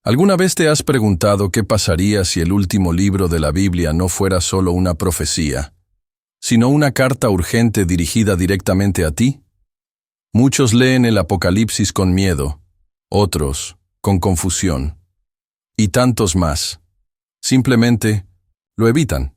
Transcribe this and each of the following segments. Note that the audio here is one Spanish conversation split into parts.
¿Alguna vez te has preguntado qué pasaría si el último libro de la Biblia no fuera solo una profecía, sino una carta urgente dirigida directamente a ti? Muchos leen el Apocalipsis con miedo, otros con confusión, y tantos más. Simplemente lo evitan.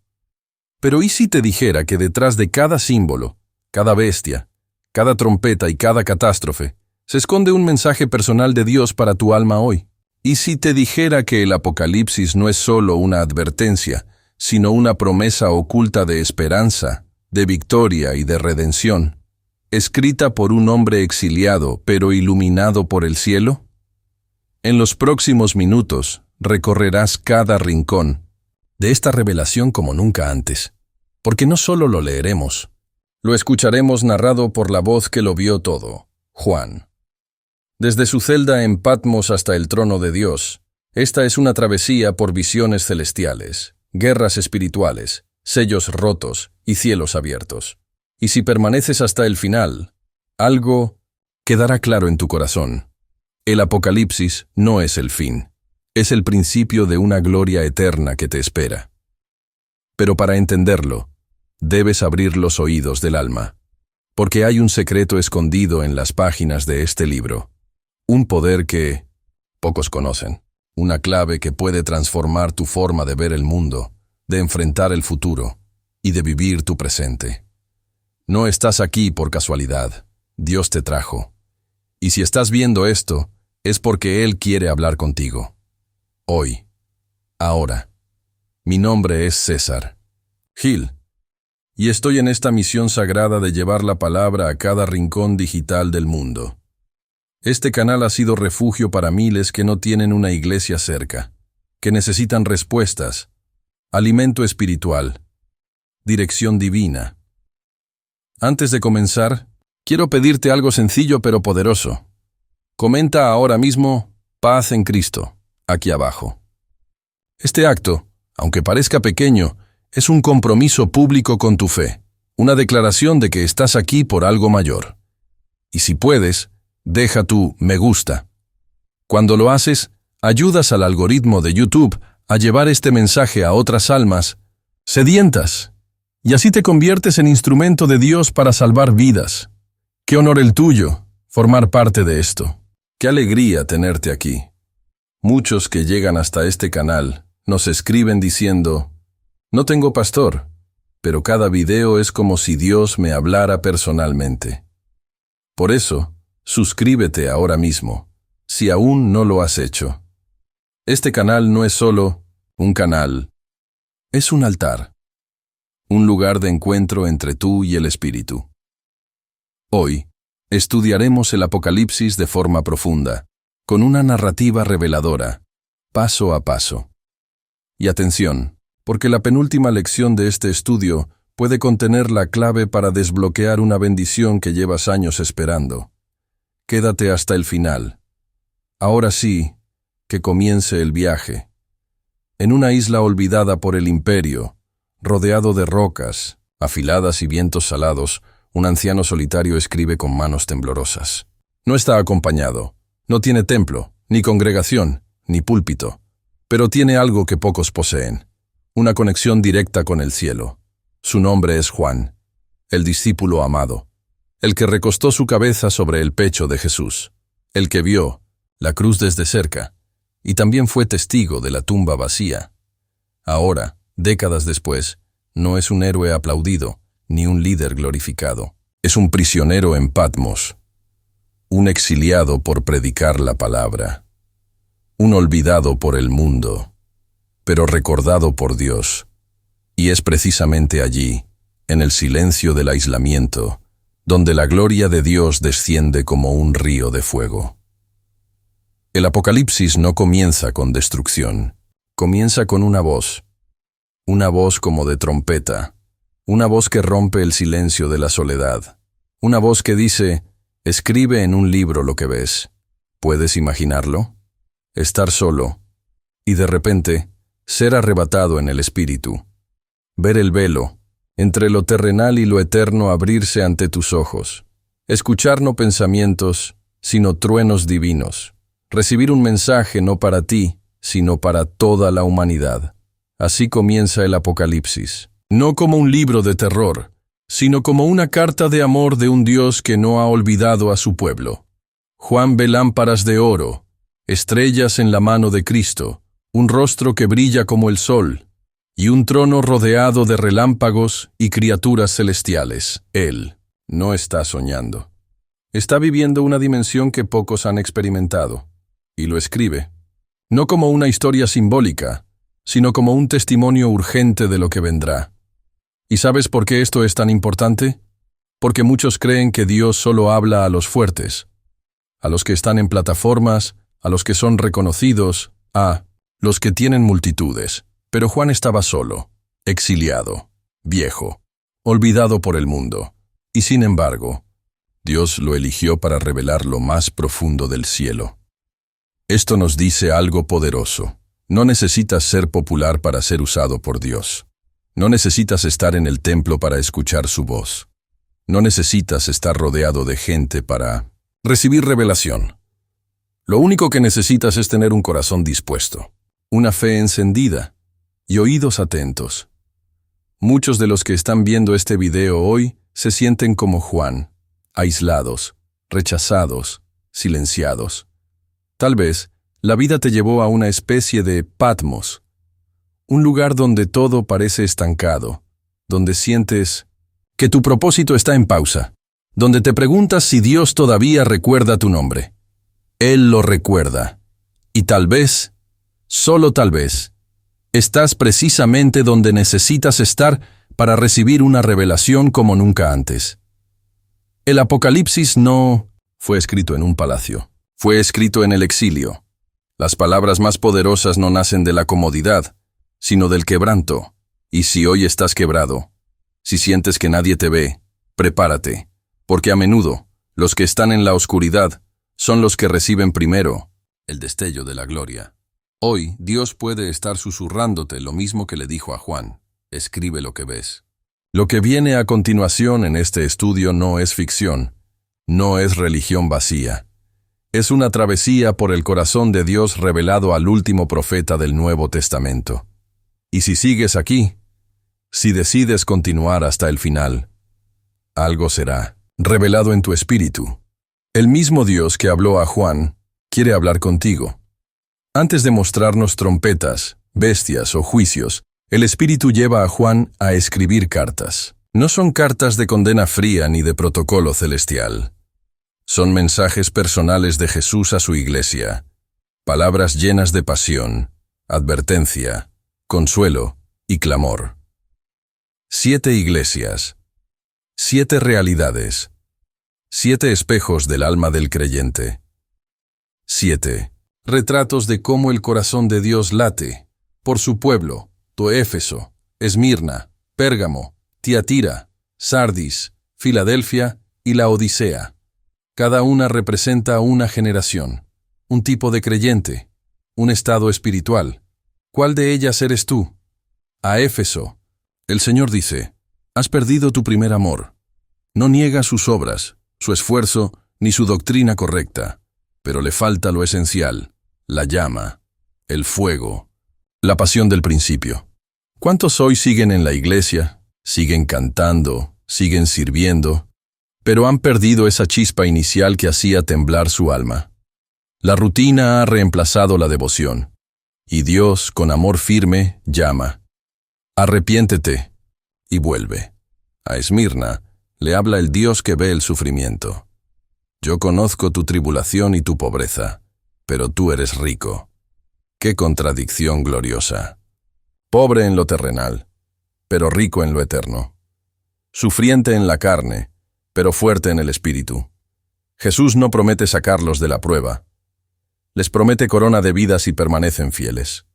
Pero ¿y si te dijera que detrás de cada símbolo, cada bestia, cada trompeta y cada catástrofe, se esconde un mensaje personal de Dios para tu alma hoy? ¿Y si te dijera que el Apocalipsis no es solo una advertencia, sino una promesa oculta de esperanza, de victoria y de redención, escrita por un hombre exiliado pero iluminado por el cielo? En los próximos minutos recorrerás cada rincón de esta revelación como nunca antes, porque no solo lo leeremos, lo escucharemos narrado por la voz que lo vio todo, Juan. Desde su celda en Patmos hasta el trono de Dios, esta es una travesía por visiones celestiales, guerras espirituales, sellos rotos y cielos abiertos. Y si permaneces hasta el final, algo quedará claro en tu corazón. El Apocalipsis no es el fin, es el principio de una gloria eterna que te espera. Pero para entenderlo, debes abrir los oídos del alma, porque hay un secreto escondido en las páginas de este libro. Un poder que pocos conocen, una clave que puede transformar tu forma de ver el mundo, de enfrentar el futuro y de vivir tu presente. No estás aquí por casualidad, Dios te trajo. Y si estás viendo esto, es porque Él quiere hablar contigo. Hoy, ahora. Mi nombre es César Gil, y estoy en esta misión sagrada de llevar la palabra a cada rincón digital del mundo. Este canal ha sido refugio para miles que no tienen una iglesia cerca, que necesitan respuestas, alimento espiritual, dirección divina. Antes de comenzar, quiero pedirte algo sencillo pero poderoso. Comenta ahora mismo paz en Cristo, aquí abajo. Este acto, aunque parezca pequeño, es un compromiso público con tu fe, una declaración de que estás aquí por algo mayor. Y si puedes, deja tu me gusta. Cuando lo haces, ayudas al algoritmo de YouTube a llevar este mensaje a otras almas sedientas, y así te conviertes en instrumento de Dios para salvar vidas. Qué honor el tuyo, formar parte de esto. Qué alegría tenerte aquí. Muchos que llegan hasta este canal nos escriben diciendo, no tengo pastor, pero cada video es como si Dios me hablara personalmente. Por eso, suscríbete ahora mismo, si aún no lo has hecho. Este canal no es solo un canal, es un altar, un lugar de encuentro entre tú y el Espíritu. Hoy, estudiaremos el Apocalipsis de forma profunda, con una narrativa reveladora, paso a paso. Y atención, porque la penúltima lección de este estudio puede contener la clave para desbloquear una bendición que llevas años esperando. Quédate hasta el final. Ahora sí, que comience el viaje. En una isla olvidada por el imperio, rodeado de rocas, afiladas y vientos salados, un anciano solitario escribe con manos temblorosas. No está acompañado, no tiene templo, ni congregación, ni púlpito, pero tiene algo que pocos poseen, una conexión directa con el cielo. Su nombre es Juan, el discípulo amado, el que recostó su cabeza sobre el pecho de Jesús, el que vio la cruz desde cerca, y también fue testigo de la tumba vacía. Ahora, décadas después, no es un héroe aplaudido, ni un líder glorificado. Es un prisionero en Patmos, un exiliado por predicar la palabra, un olvidado por el mundo, pero recordado por Dios. Y es precisamente allí, en el silencio del aislamiento, donde la gloria de Dios desciende como un río de fuego. El Apocalipsis no comienza con destrucción, comienza con una voz como de trompeta, una voz que rompe el silencio de la soledad, una voz que dice, escribe en un libro lo que ves. ¿Puedes imaginarlo? Estar solo, y de repente, ser arrebatado en el espíritu, ver el velo, entre lo terrenal y lo eterno abrirse ante tus ojos, escuchar no pensamientos, sino truenos divinos, recibir un mensaje no para ti, sino para toda la humanidad. Así comienza el Apocalipsis. No como un libro de terror, sino como una carta de amor de un Dios que no ha olvidado a su pueblo. Juan ve lámparas de oro, estrellas en la mano de Cristo, un rostro que brilla como el sol, y un trono rodeado de relámpagos y criaturas celestiales. Él no está soñando. Está viviendo una dimensión que pocos han experimentado, y lo escribe, no como una historia simbólica, sino como un testimonio urgente de lo que vendrá. ¿Y sabes por qué esto es tan importante? Porque muchos creen que Dios solo habla a los fuertes, a los que están en plataformas, a los que son reconocidos, a los que tienen multitudes. Pero Juan estaba solo, exiliado, viejo, olvidado por el mundo, y sin embargo, Dios lo eligió para revelar lo más profundo del cielo. Esto nos dice algo poderoso. No necesitas ser popular para ser usado por Dios. No necesitas estar en el templo para escuchar su voz. No necesitas estar rodeado de gente para recibir revelación. Lo único que necesitas es tener un corazón dispuesto, una fe encendida y oídos atentos. Muchos de los que están viendo este video hoy se sienten como Juan, aislados, rechazados, silenciados. Tal vez la vida te llevó a una especie de Patmos, un lugar donde todo parece estancado, donde sientes que tu propósito está en pausa, donde te preguntas si Dios todavía recuerda tu nombre. Él lo recuerda, y tal vez, solo tal vez, estás precisamente donde necesitas estar para recibir una revelación como nunca antes. El Apocalipsis no fue escrito en un palacio, fue escrito en el exilio. Las palabras más poderosas no nacen de la comodidad, sino del quebranto. Y si hoy estás quebrado, si sientes que nadie te ve, prepárate, porque a menudo los que están en la oscuridad son los que reciben primero el destello de la gloria. Hoy Dios puede estar susurrándote lo mismo que le dijo a Juan: escribe lo que ves. Lo que viene a continuación en este estudio no es ficción, no es religión vacía. Es una travesía por el corazón de Dios revelado al último profeta del Nuevo Testamento. Y si sigues aquí, si decides continuar hasta el final, algo será revelado en tu espíritu. El mismo Dios que habló a Juan quiere hablar contigo. Antes de mostrarnos trompetas, bestias o juicios, el Espíritu lleva a Juan a escribir cartas. No son cartas de condena fría ni de protocolo celestial. Son mensajes personales de Jesús a su iglesia, palabras llenas de pasión, advertencia, consuelo y clamor. 7 iglesias, 7 realidades, 7 espejos del alma del creyente. 7 retratos de cómo el corazón de Dios late por su pueblo: Éfeso, Esmirna, Pérgamo, Tiatira, Sardis, Filadelfia y la Odisea. Cada una representa una generación, un tipo de creyente, un estado espiritual. ¿Cuál de ellas eres tú? A Éfeso, el Señor dice: has perdido tu primer amor. No niega sus obras, su esfuerzo ni su doctrina correcta, pero le falta lo esencial: la llama, el fuego, la pasión del principio. ¿Cuántos hoy siguen en la iglesia, siguen cantando, siguen sirviendo, pero han perdido esa chispa inicial que hacía temblar su alma? La rutina ha reemplazado la devoción, y Dios, con amor firme, llama: arrepiéntete y vuelve. A Esmirna le habla el Dios que ve el sufrimiento: yo conozco tu tribulación y tu pobreza, pero tú eres rico. ¡Qué contradicción gloriosa! Pobre en lo terrenal, pero rico en lo eterno. Sufriente en la carne, pero fuerte en el espíritu. Jesús no promete sacarlos de la prueba. Les promete corona de vida si permanecen fieles.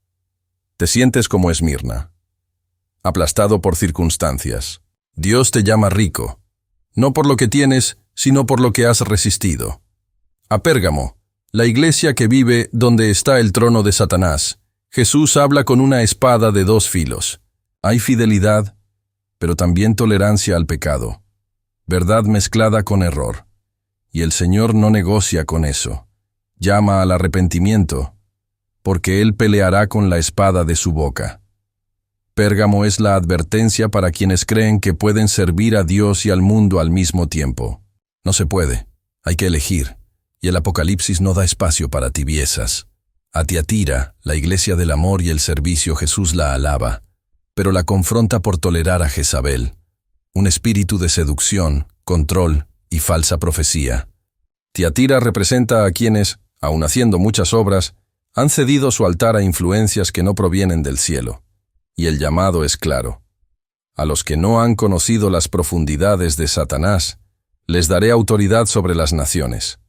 Te sientes como Esmirna, aplastado por circunstancias. Dios te llama rico, no por lo que tienes, sino por lo que has resistido. A Pérgamo, la iglesia que vive donde está el trono de Satanás, Jesús habla con una espada de 2 filos. Hay fidelidad, pero también tolerancia al pecado, verdad mezclada con error. Y el Señor no negocia con eso. Llama al arrepentimiento, porque él peleará con la espada de su boca. Pérgamo es la advertencia para quienes creen que pueden servir a Dios y al mundo al mismo tiempo. No se puede, hay que elegir, y el Apocalipsis no da espacio para tibiezas. A Tiatira, la iglesia del amor y el servicio, Jesús la alaba, pero la confronta por tolerar a Jezabel, un espíritu de seducción, control y falsa profecía. Tiatira representa a quienes, aun haciendo muchas obras, han cedido su altar a influencias que no provienen del cielo. Y el llamado es claro. A los que no han conocido las profundidades de Satanás, les daré autoridad sobre las naciones.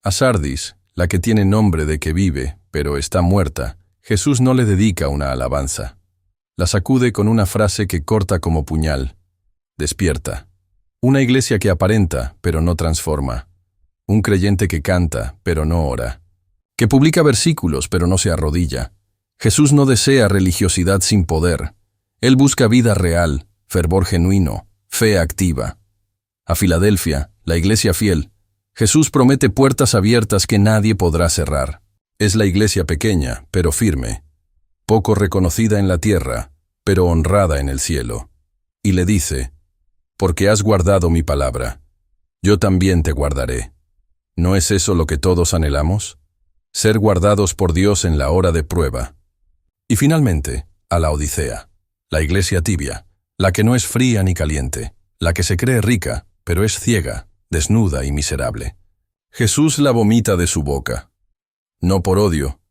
A Sardis, la que tiene nombre de que vive, pero está muerta, Jesús no le dedica una alabanza. La sacude con una frase que corta como puñal. Despierta. Una iglesia que aparenta, pero no transforma. Un creyente que canta, pero no ora. Que publica versículos, pero no se arrodilla. Jesús no desea religiosidad sin poder. Él busca vida real, fervor genuino, fe activa. A Filadelfia, la iglesia fiel, Jesús promete puertas abiertas que nadie podrá cerrar. Es la iglesia pequeña, pero firme, poco reconocida en la tierra, pero honrada en el cielo. Y le dice, porque has guardado mi palabra, yo también te guardaré. ¿No es eso lo que todos anhelamos? Ser guardados por Dios en la hora de prueba. Y finalmente, a la Odisea, la iglesia tibia, la que no es fría ni caliente, la que se cree rica, pero es ciega, desnuda y miserable. Jesús la vomita de su boca. No por odio,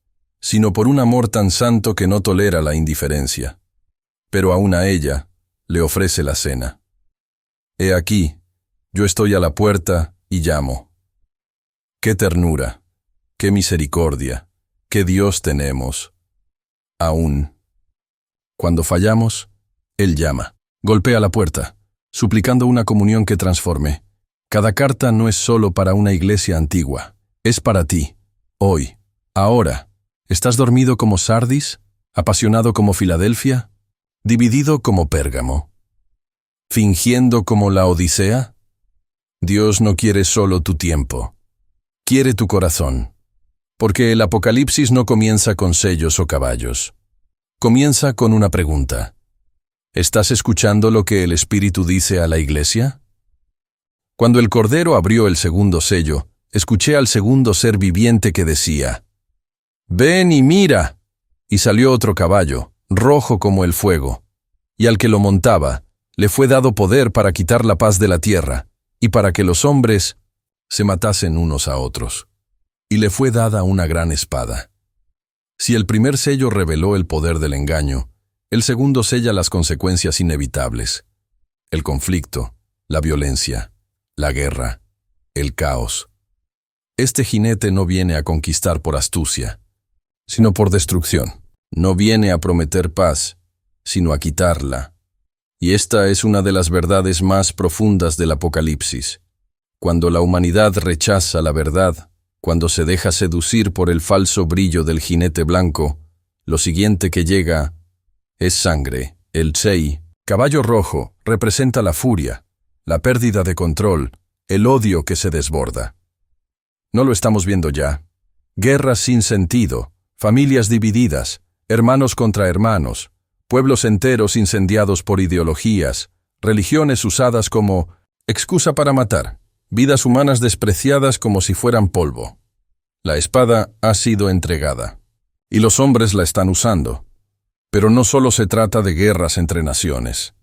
sino por un amor tan santo que no tolera la indiferencia. Pero aún a ella le ofrece la cena. He aquí, yo estoy a la puerta y llamo. ¡Qué ternura! ¡Qué misericordia! ¡Qué Dios tenemos! Aún. Cuando fallamos, Él llama, golpea la puerta, suplicando una comunión que transforme. Cada carta no es solo para una iglesia antigua, es para ti, hoy, ahora. ¿Estás dormido como Sardis? ¿Apasionado como Filadelfia? ¿Dividido como Pérgamo? ¿Fingiendo como la Odisea? Dios no quiere solo tu tiempo, quiere tu corazón. Porque el Apocalipsis no comienza con sellos o caballos. Comienza con una pregunta. ¿Estás escuchando lo que el Espíritu dice a la iglesia? Cuando el Cordero abrió el segundo sello, escuché al segundo ser viviente que decía, «Ven y mira». Y salió otro caballo, rojo como el fuego, y al que lo montaba, le fue dado poder para quitar la paz de la tierra, y para que los hombres se matasen unos a otros. Y le fue dada una gran espada. Si el primer sello reveló el poder del engaño, el segundo sella las consecuencias inevitables. El conflicto, la violencia, la guerra, el caos. Este jinete no viene a conquistar por astucia, sino por destrucción. No viene a prometer paz, sino a quitarla. Y esta es una de las verdades más profundas del Apocalipsis. Cuando la humanidad rechaza la verdad, cuando se deja seducir por el falso brillo del jinete blanco, lo siguiente que llega es sangre. El Tsei, caballo rojo, representa la furia, la pérdida de control, el odio que se desborda. ¿No lo estamos viendo ya? Guerras sin sentido, familias divididas, hermanos contra hermanos, pueblos enteros incendiados por ideologías, religiones usadas como excusa para matar. Vidas humanas despreciadas como si fueran polvo. La espada ha sido entregada, y los hombres la están usando. Pero no solo se trata de guerras entre naciones.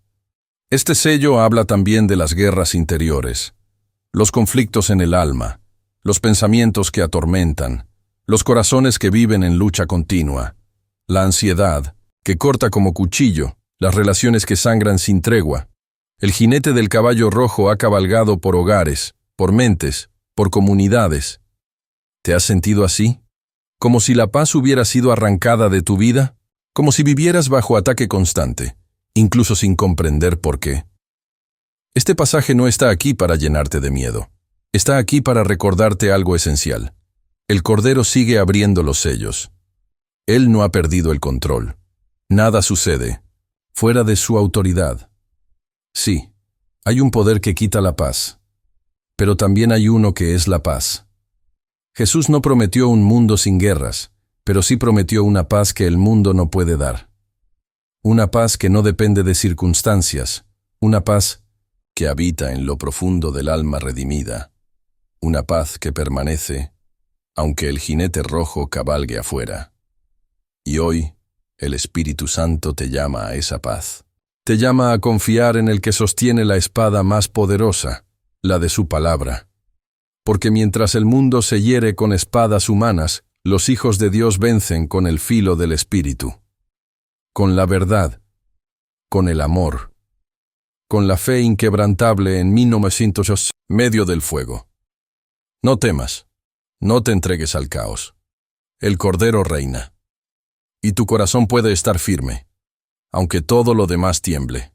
Este sello habla también de las guerras interiores, los conflictos en el alma, los pensamientos que atormentan, los corazones que viven en lucha continua, la ansiedad, que corta como cuchillo, las relaciones que sangran sin tregua. El jinete del caballo rojo ha cabalgado por hogares, por mentes, por comunidades. ¿Te has sentido así? ¿Como si la paz hubiera sido arrancada de tu vida? ¿Como si vivieras bajo ataque constante, incluso sin comprender por qué? Este pasaje no está aquí para llenarte de miedo. Está aquí para recordarte algo esencial. El Cordero sigue abriendo los sellos. Él no ha perdido el control. Nada sucede fuera de su autoridad. Sí, hay un poder que quita la paz. Pero también hay uno que es la paz. Jesús no prometió un mundo sin guerras, pero sí prometió una paz que el mundo no puede dar. Una paz que no depende de circunstancias, una paz que habita en lo profundo del alma redimida, una paz que permanece, aunque el jinete rojo cabalgue afuera. Y hoy, el Espíritu Santo te llama a esa paz. Te llama a confiar en el que sostiene la espada más poderosa, la de su palabra. Porque mientras el mundo se hiere con espadas humanas, los hijos de Dios vencen con el filo del Espíritu. Con la verdad, con el amor, con la fe inquebrantable en 1900 medio del fuego. No temas, no te entregues al caos. El Cordero reina. Y tu corazón puede estar firme, aunque todo lo demás tiemble.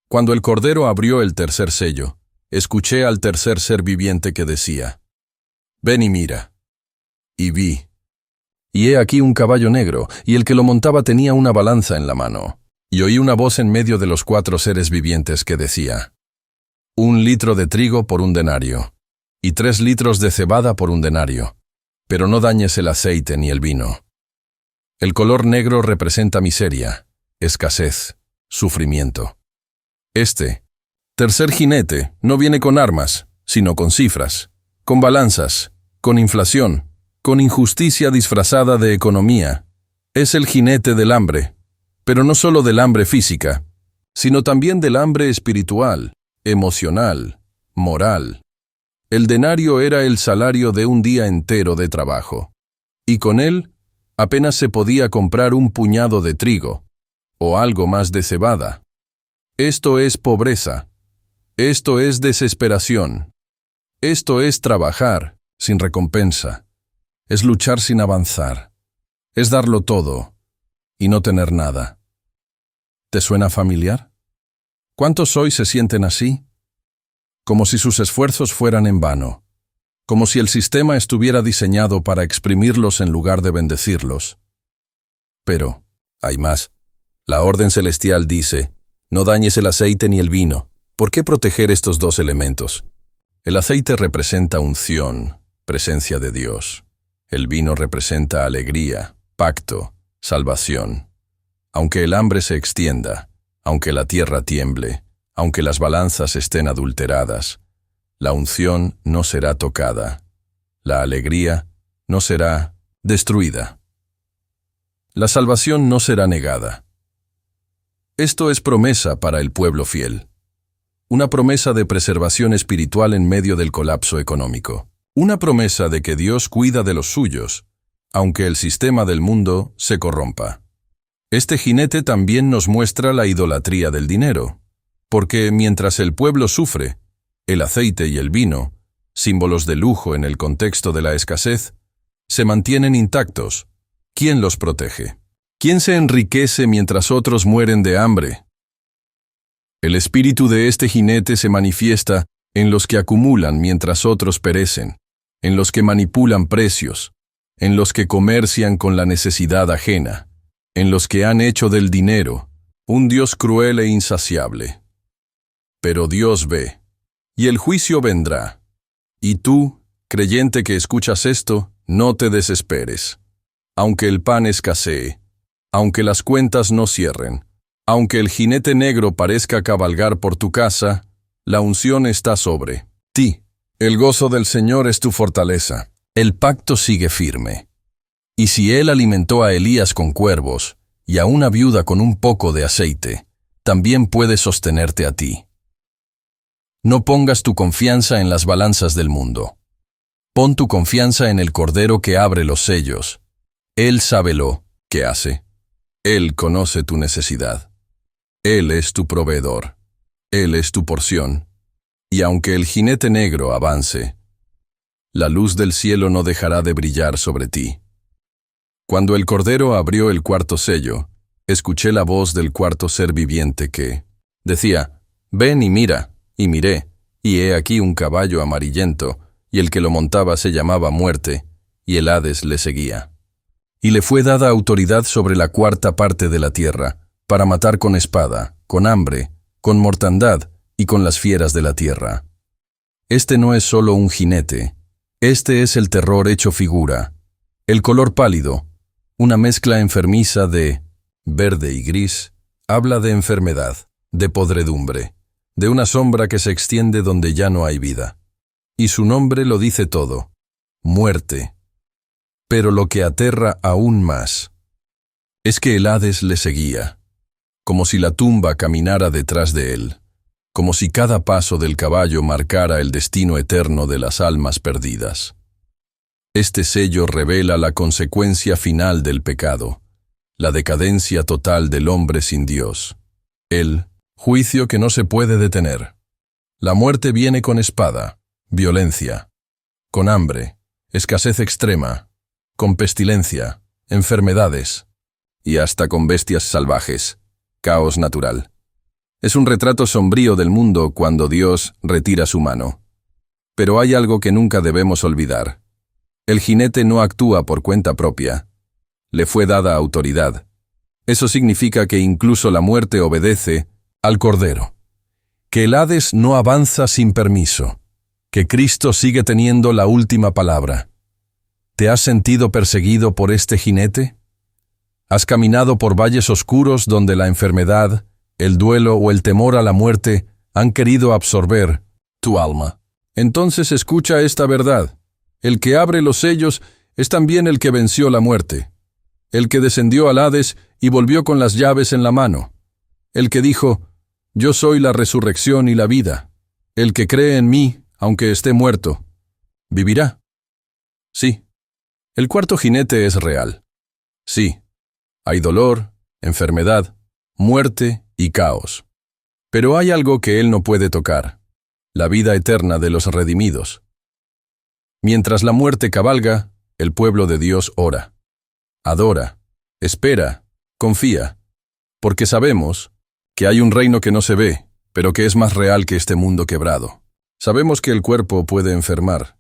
Cuando el Cordero abrió el tercer sello, escuché al tercer ser viviente que decía: «Ven y mira». Y vi. Y he aquí un caballo negro, y el que lo montaba tenía una balanza en la mano. Y oí una voz en medio de los 4 seres vivientes que decía: 1 litro de trigo por 1 denario, y 3 litros de cebada por 1 denario, pero no dañes el aceite ni el vino. El color negro representa miseria, escasez, sufrimiento. Este tercer jinete no viene con armas, sino con cifras, con balanzas, con inflación, con injusticia disfrazada de economía. Es el jinete del hambre, pero no solo del hambre física, sino también del hambre espiritual, emocional, moral. El denario era el salario de un día entero de trabajo, y con él apenas se podía comprar un puñado de trigo, o algo más de cebada. Esto es pobreza. Esto es desesperación. Esto es trabajar sin recompensa. Es luchar sin avanzar. Es darlo todo y no tener nada. ¿Te suena familiar? ¿Cuántos hoy se sienten así? Como si sus esfuerzos fueran en vano. Como si el sistema estuviera diseñado para exprimirlos en lugar de bendecirlos. Pero hay más. La orden celestial dice: no dañes el aceite ni el vino. ¿Por qué proteger estos 2 elementos? El aceite representa unción, presencia de Dios. El vino representa alegría, pacto, salvación. Aunque el hambre se extienda, aunque la tierra tiemble, aunque las balanzas estén adulteradas, la unción no será tocada. La alegría no será destruida. La salvación no será negada. Esto es promesa para el pueblo fiel. Una promesa de preservación espiritual en medio del colapso económico. Una promesa de que Dios cuida de los suyos, aunque el sistema del mundo se corrompa. Este jinete también nos muestra la idolatría del dinero, porque mientras el pueblo sufre, el aceite y el vino, símbolos de lujo en el contexto de la escasez, se mantienen intactos. ¿Quién los protege? ¿Quién se enriquece mientras otros mueren de hambre? El espíritu de este jinete se manifiesta en los que acumulan mientras otros perecen, en los que manipulan precios, en los que comercian con la necesidad ajena, en los que han hecho del dinero un Dios cruel e insaciable. Pero Dios ve, y el juicio vendrá. Y tú, creyente que escuchas esto, no te desesperes. Aunque el pan escasee, aunque las cuentas no cierren, aunque el jinete negro parezca cabalgar por tu casa, la unción está sobre ti. El gozo del Señor es tu fortaleza. El pacto sigue firme. Y si Él alimentó a Elías con cuervos y a una viuda con un poco de aceite, también puede sostenerte a ti. No pongas tu confianza en las balanzas del mundo. Pon tu confianza en el Cordero que abre los sellos. Él sabe lo que hace. Él conoce tu necesidad. Él es tu proveedor. Él es tu porción. Y aunque el jinete negro avance, la luz del cielo no dejará de brillar sobre ti. Cuando el Cordero abrió el 4º sello, escuché la voz del 4º ser viviente que decía: «Ven y mira». Y miré, y he aquí un caballo amarillento, y el que lo montaba se llamaba Muerte, y el Hades le seguía. Y le fue dada autoridad sobre la 4ª parte de la tierra, para matar con espada, con hambre, con mortandad y con las fieras de la tierra. Este no es solo un jinete, este es el terror hecho figura, el color pálido, Una mezcla enfermiza de verde y gris habla de enfermedad, de podredumbre, de una sombra que se extiende donde ya no hay vida. Y su nombre lo dice todo: muerte. Pero lo que aterra aún más es que el Hades le seguía, como si la tumba caminara detrás de él, como si cada paso del caballo marcara el destino eterno de las almas perdidas. Este sello revela la consecuencia final del pecado, la decadencia total del hombre sin Dios. El juicio que no se puede detener. La muerte viene con espada, violencia, con hambre, escasez extrema, con pestilencia, enfermedades y hasta con bestias salvajes, caos natural. Es un retrato sombrío del mundo cuando Dios retira su mano. Pero hay algo que nunca debemos olvidar. El jinete no actúa por cuenta propia. Le fue dada autoridad. Eso significa que incluso la muerte obedece al Cordero. Que el Hades no avanza sin permiso. Que Cristo sigue teniendo la última palabra. ¿Te has sentido perseguido por este jinete? ¿Has caminado por valles oscuros donde la enfermedad, el duelo o el temor a la muerte han querido absorber tu alma? Entonces escucha esta verdad. El que abre los sellos es también el que venció la muerte. El que descendió al Hades y volvió con las llaves en la mano. El que dijo: yo soy la resurrección y la vida. El que cree en mí, aunque esté muerto, vivirá. Sí, el cuarto jinete es real. Sí, hay dolor, enfermedad, muerte y caos. Pero hay algo que él no puede tocar: la vida eterna de los redimidos. Mientras la muerte cabalga, el pueblo de Dios ora, adora, espera, confía, porque sabemos que hay un reino que no se ve, pero que es más real que este mundo quebrado. Sabemos que el cuerpo puede enfermar,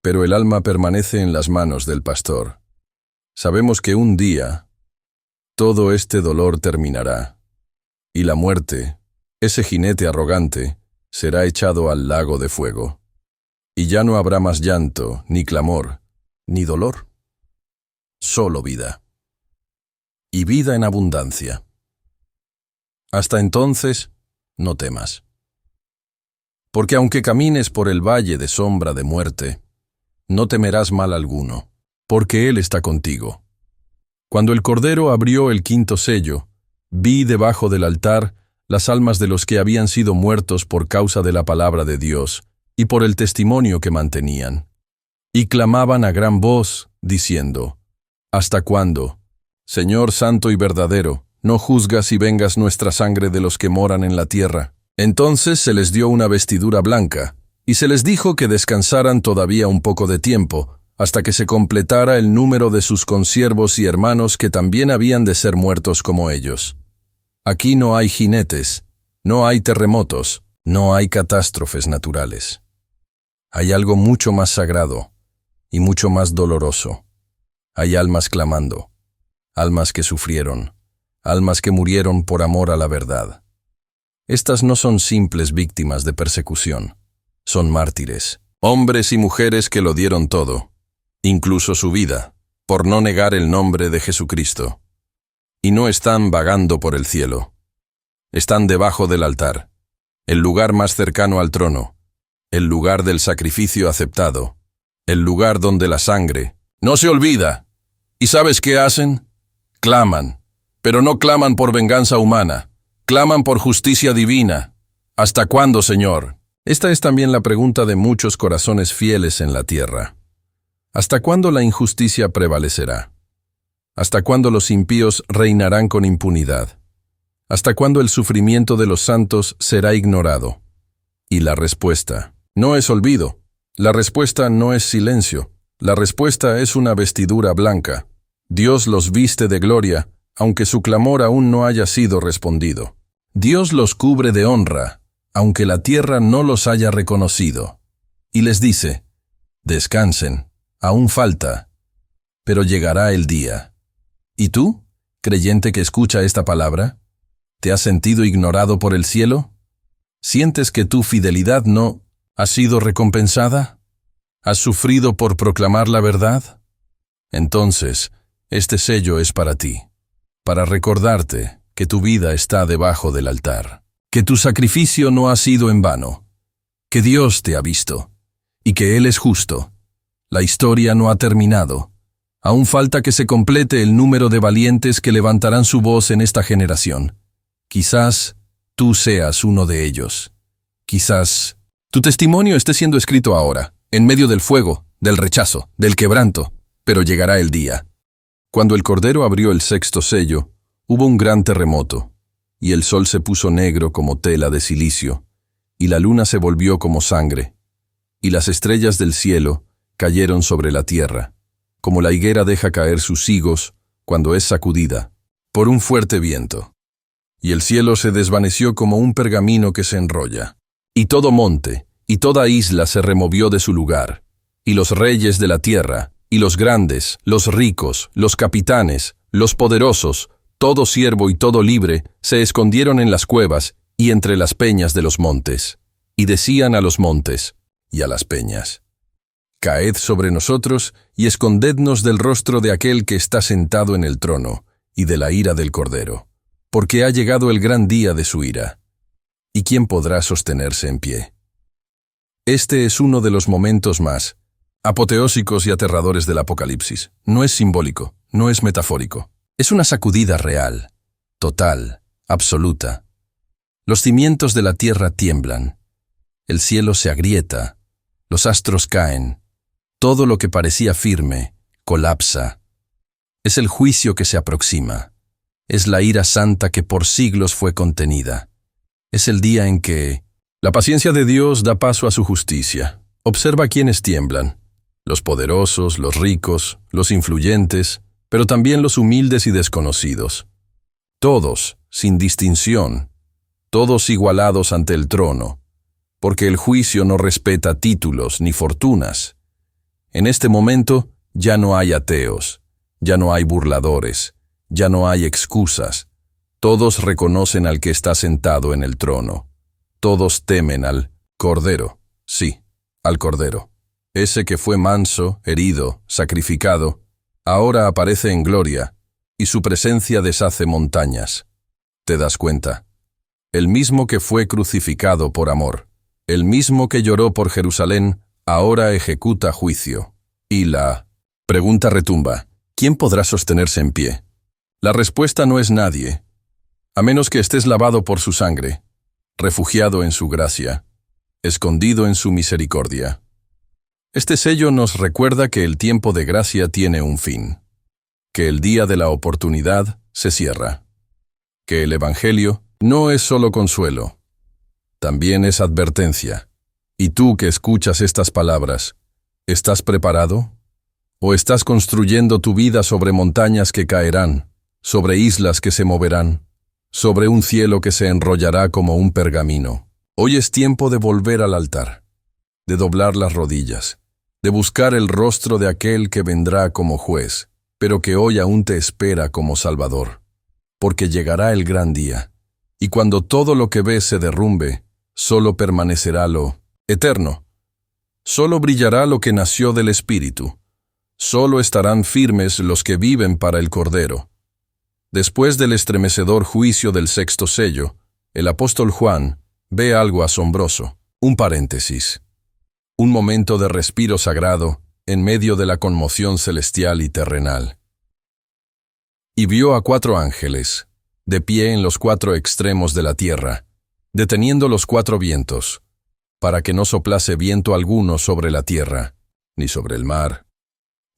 pero el alma permanece en las manos del pastor. Sabemos que un día todo este dolor terminará, y la muerte, ese jinete arrogante, será echado al lago de fuego. Y ya no habrá más llanto, ni clamor, ni dolor. Solo vida. Y vida en abundancia. Hasta entonces, no temas. Porque aunque camines por el valle de sombra de muerte, no temerás mal alguno, porque Él está contigo. Cuando el Cordero abrió el quinto sello, vi debajo del altar las almas de los que habían sido muertos por causa de la palabra de Dios y por el testimonio que mantenían. Y clamaban a gran voz, diciendo: ¿hasta cuándo, Señor santo y verdadero, no juzgas y vengas nuestra sangre de los que moran en la tierra? Entonces se les dio una vestidura blanca, y se les dijo que descansaran todavía un poco de tiempo, hasta que se completara el número de sus consiervos y hermanos que también habían de ser muertos como ellos. Aquí no hay jinetes, no hay terremotos, no hay catástrofes naturales. Hay algo mucho más sagrado y mucho más doloroso. Hay almas clamando, almas que sufrieron, almas que murieron por amor a la verdad. Estas no son simples víctimas de persecución, son mártires, hombres y mujeres que lo dieron todo, incluso su vida, por no negar el nombre de Jesucristo. Y no están vagando por el cielo. Están debajo del altar, el lugar más cercano al trono, el lugar del sacrificio aceptado, el lugar donde la sangre no se olvida. ¿Y sabes qué hacen? Claman, pero no claman por venganza humana, claman por justicia divina. ¿Hasta cuándo, Señor? Esta es también la pregunta de muchos corazones fieles en la tierra. ¿Hasta cuándo la injusticia prevalecerá? ¿Hasta cuándo los impíos reinarán con impunidad? ¿Hasta cuándo el sufrimiento de los santos será ignorado? Y la respuesta no es olvido, la respuesta no es silencio, la respuesta es una vestidura blanca. Dios los viste de gloria, aunque su clamor aún no haya sido respondido. Dios los cubre de honra, aunque la tierra no los haya reconocido. Y les dice: descansen, aún falta, pero llegará el día. ¿Y tú, creyente que escucha esta palabra? ¿Te has sentido ignorado por el cielo? ¿Sientes que tu fidelidad no ha sido recompensada? ¿Has sufrido por proclamar la verdad? Entonces, Este sello es para ti, para recordarte que tu vida está debajo del altar, que tu sacrificio no ha sido en vano, que Dios te ha visto y que Él es justo. La historia no ha terminado. Aún falta que se complete el número de valientes que levantarán su voz en esta generación. Quizás tú seas uno de ellos. Quizás tu testimonio esté siendo escrito ahora, en medio del fuego, del rechazo, del quebranto, pero llegará el día. Cuando el Cordero abrió el sexto sello, hubo un gran terremoto, y el sol se puso negro como tela de silicio, y la luna se volvió como sangre, y las estrellas del cielo cayeron sobre la tierra, como la higuera deja caer sus higos cuando es sacudida por un fuerte viento. Y el cielo se desvaneció como un pergamino que se enrolla, y todo monte y toda isla se removió de su lugar, y los reyes de la tierra, y los grandes, los ricos, los capitanes, los poderosos, todo siervo y todo libre, se escondieron en las cuevas y entre las peñas de los montes, y decían a los montes y a las peñas: Caed sobre nosotros y escondednos del rostro de aquel que está sentado en el trono y de la ira del Cordero, porque ha llegado el gran día de su ira. ¿Y quién podrá sostenerse en pie? Este es uno de los momentos más apoteósicos y aterradores del Apocalipsis. No es simbólico, no es metafórico. Es una sacudida real, total, absoluta. Los cimientos de la tierra tiemblan, el cielo se agrieta, los astros caen, todo lo que parecía firme colapsa. Es el juicio que se aproxima, es la ira santa que por siglos fue contenida. Es el día en que la paciencia de Dios da paso a su justicia. Observa quienes tiemblan: los poderosos, los ricos, los influyentes, pero también los humildes y desconocidos. Todos, sin distinción, todos igualados ante el trono, porque el juicio no respeta títulos ni fortunas. En este momento ya no hay ateos, ya no hay burladores, ya no hay excusas. Todos reconocen al que está sentado en el trono. Todos temen al Cordero, sí, al Cordero. Ese que fue manso, herido, sacrificado, ahora aparece en gloria, y su presencia deshace montañas. ¿Te das cuenta? El mismo que fue crucificado por amor, el mismo que lloró por Jerusalén, ahora ejecuta juicio. Y la pregunta retumba: ¿quién podrá sostenerse en pie? La respuesta no es nadie, a menos que estés lavado por su sangre, refugiado en su gracia, escondido en su misericordia. Este sello nos recuerda que el tiempo de gracia tiene un fin, que el día de la oportunidad se cierra, que el Evangelio no es solo consuelo, también es advertencia. Y tú que escuchas estas palabras, ¿estás preparado? ¿O estás construyendo tu vida sobre montañas que caerán, sobre islas que se moverán, sobre un cielo que se enrollará como un pergamino? Hoy es tiempo de volver al altar, de doblar las rodillas, de buscar el rostro de aquel que vendrá como juez, pero que hoy aún te espera como Salvador. Porque llegará el gran día, y cuando todo lo que ves se derrumbe, solo permanecerá lo eterno. Solo brillará lo que nació del Espíritu. Solo estarán firmes los que viven para el Cordero. Después del estremecedor juicio del sexto sello, el apóstol Juan ve algo asombroso. Un paréntesis. Un momento de respiro sagrado en medio de la conmoción celestial y terrenal. Y vio a 4 ángeles, de pie en los 4 extremos de la tierra, deteniendo los 4 vientos, para que no soplase viento alguno sobre la tierra, ni sobre el mar,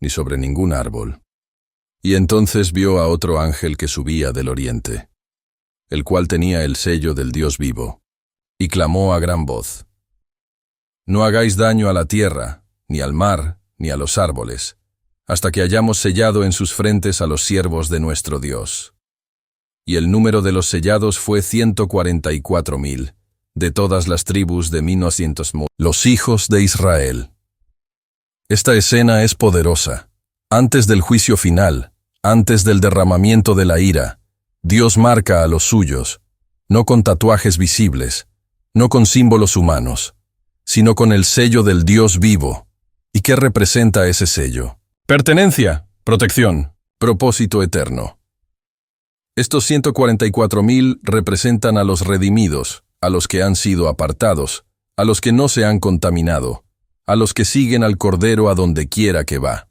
ni sobre ningún árbol. Y entonces vio a otro ángel que subía del oriente, el cual tenía el sello del Dios vivo, y clamó a gran voz: No hagáis daño a la tierra, ni al mar, ni a los árboles, hasta que hayamos sellado en sus frentes a los siervos de nuestro Dios. Y el número de los sellados fue 144,000, de todas las tribus de 1900, los hijos de Israel. Esta escena es poderosa. Antes del juicio final, antes del derramamiento de la ira, Dios marca a los suyos, no con tatuajes visibles, no con símbolos humanos, sino con el sello del Dios vivo. ¿Y qué representa ese sello? Pertenencia, protección. Propósito eterno. Estos 144,000 representan a los redimidos, a los que han sido apartados, a los que no se han contaminado, a los que siguen al Cordero a donde quiera que va.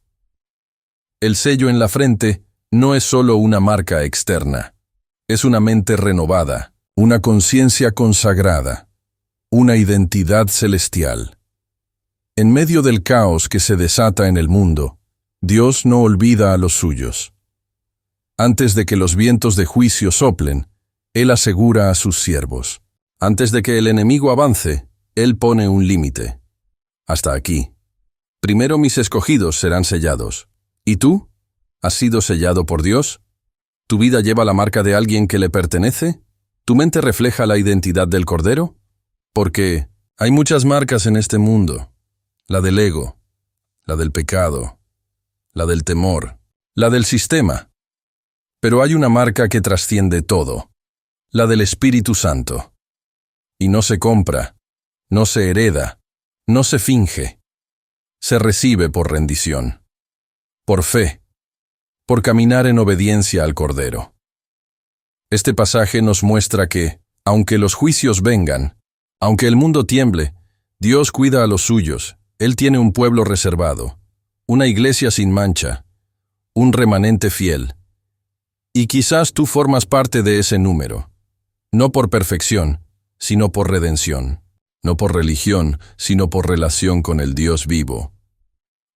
El sello en la frente no es solo una marca externa, es una mente renovada, una conciencia consagrada, una identidad celestial. En medio del caos que se desata en el mundo, Dios no olvida a los suyos. Antes de que los vientos de juicio soplen, Él asegura a sus siervos. Antes de que el enemigo avance, Él pone un límite. Hasta aquí. Primero mis escogidos serán sellados. ¿Y tú? ¿Has sido sellado por Dios? ¿Tu vida lleva la marca de alguien que le pertenece? ¿Tu mente refleja la identidad del Cordero? Porque hay muchas marcas en este mundo. La del ego, la del pecado, la del temor, la del sistema. Pero hay una marca que trasciende todo, la del Espíritu Santo. Y no se compra, no se hereda, no se finge. Se recibe por rendición, por fe, por caminar en obediencia al Cordero. Este pasaje nos muestra que, aunque los juicios vengan, aunque el mundo tiemble, Dios cuida a los suyos. Él tiene un pueblo reservado, una iglesia sin mancha, un remanente fiel. Y quizás tú formas parte de ese número, no por perfección, sino por redención, no por religión, sino por relación con el Dios vivo.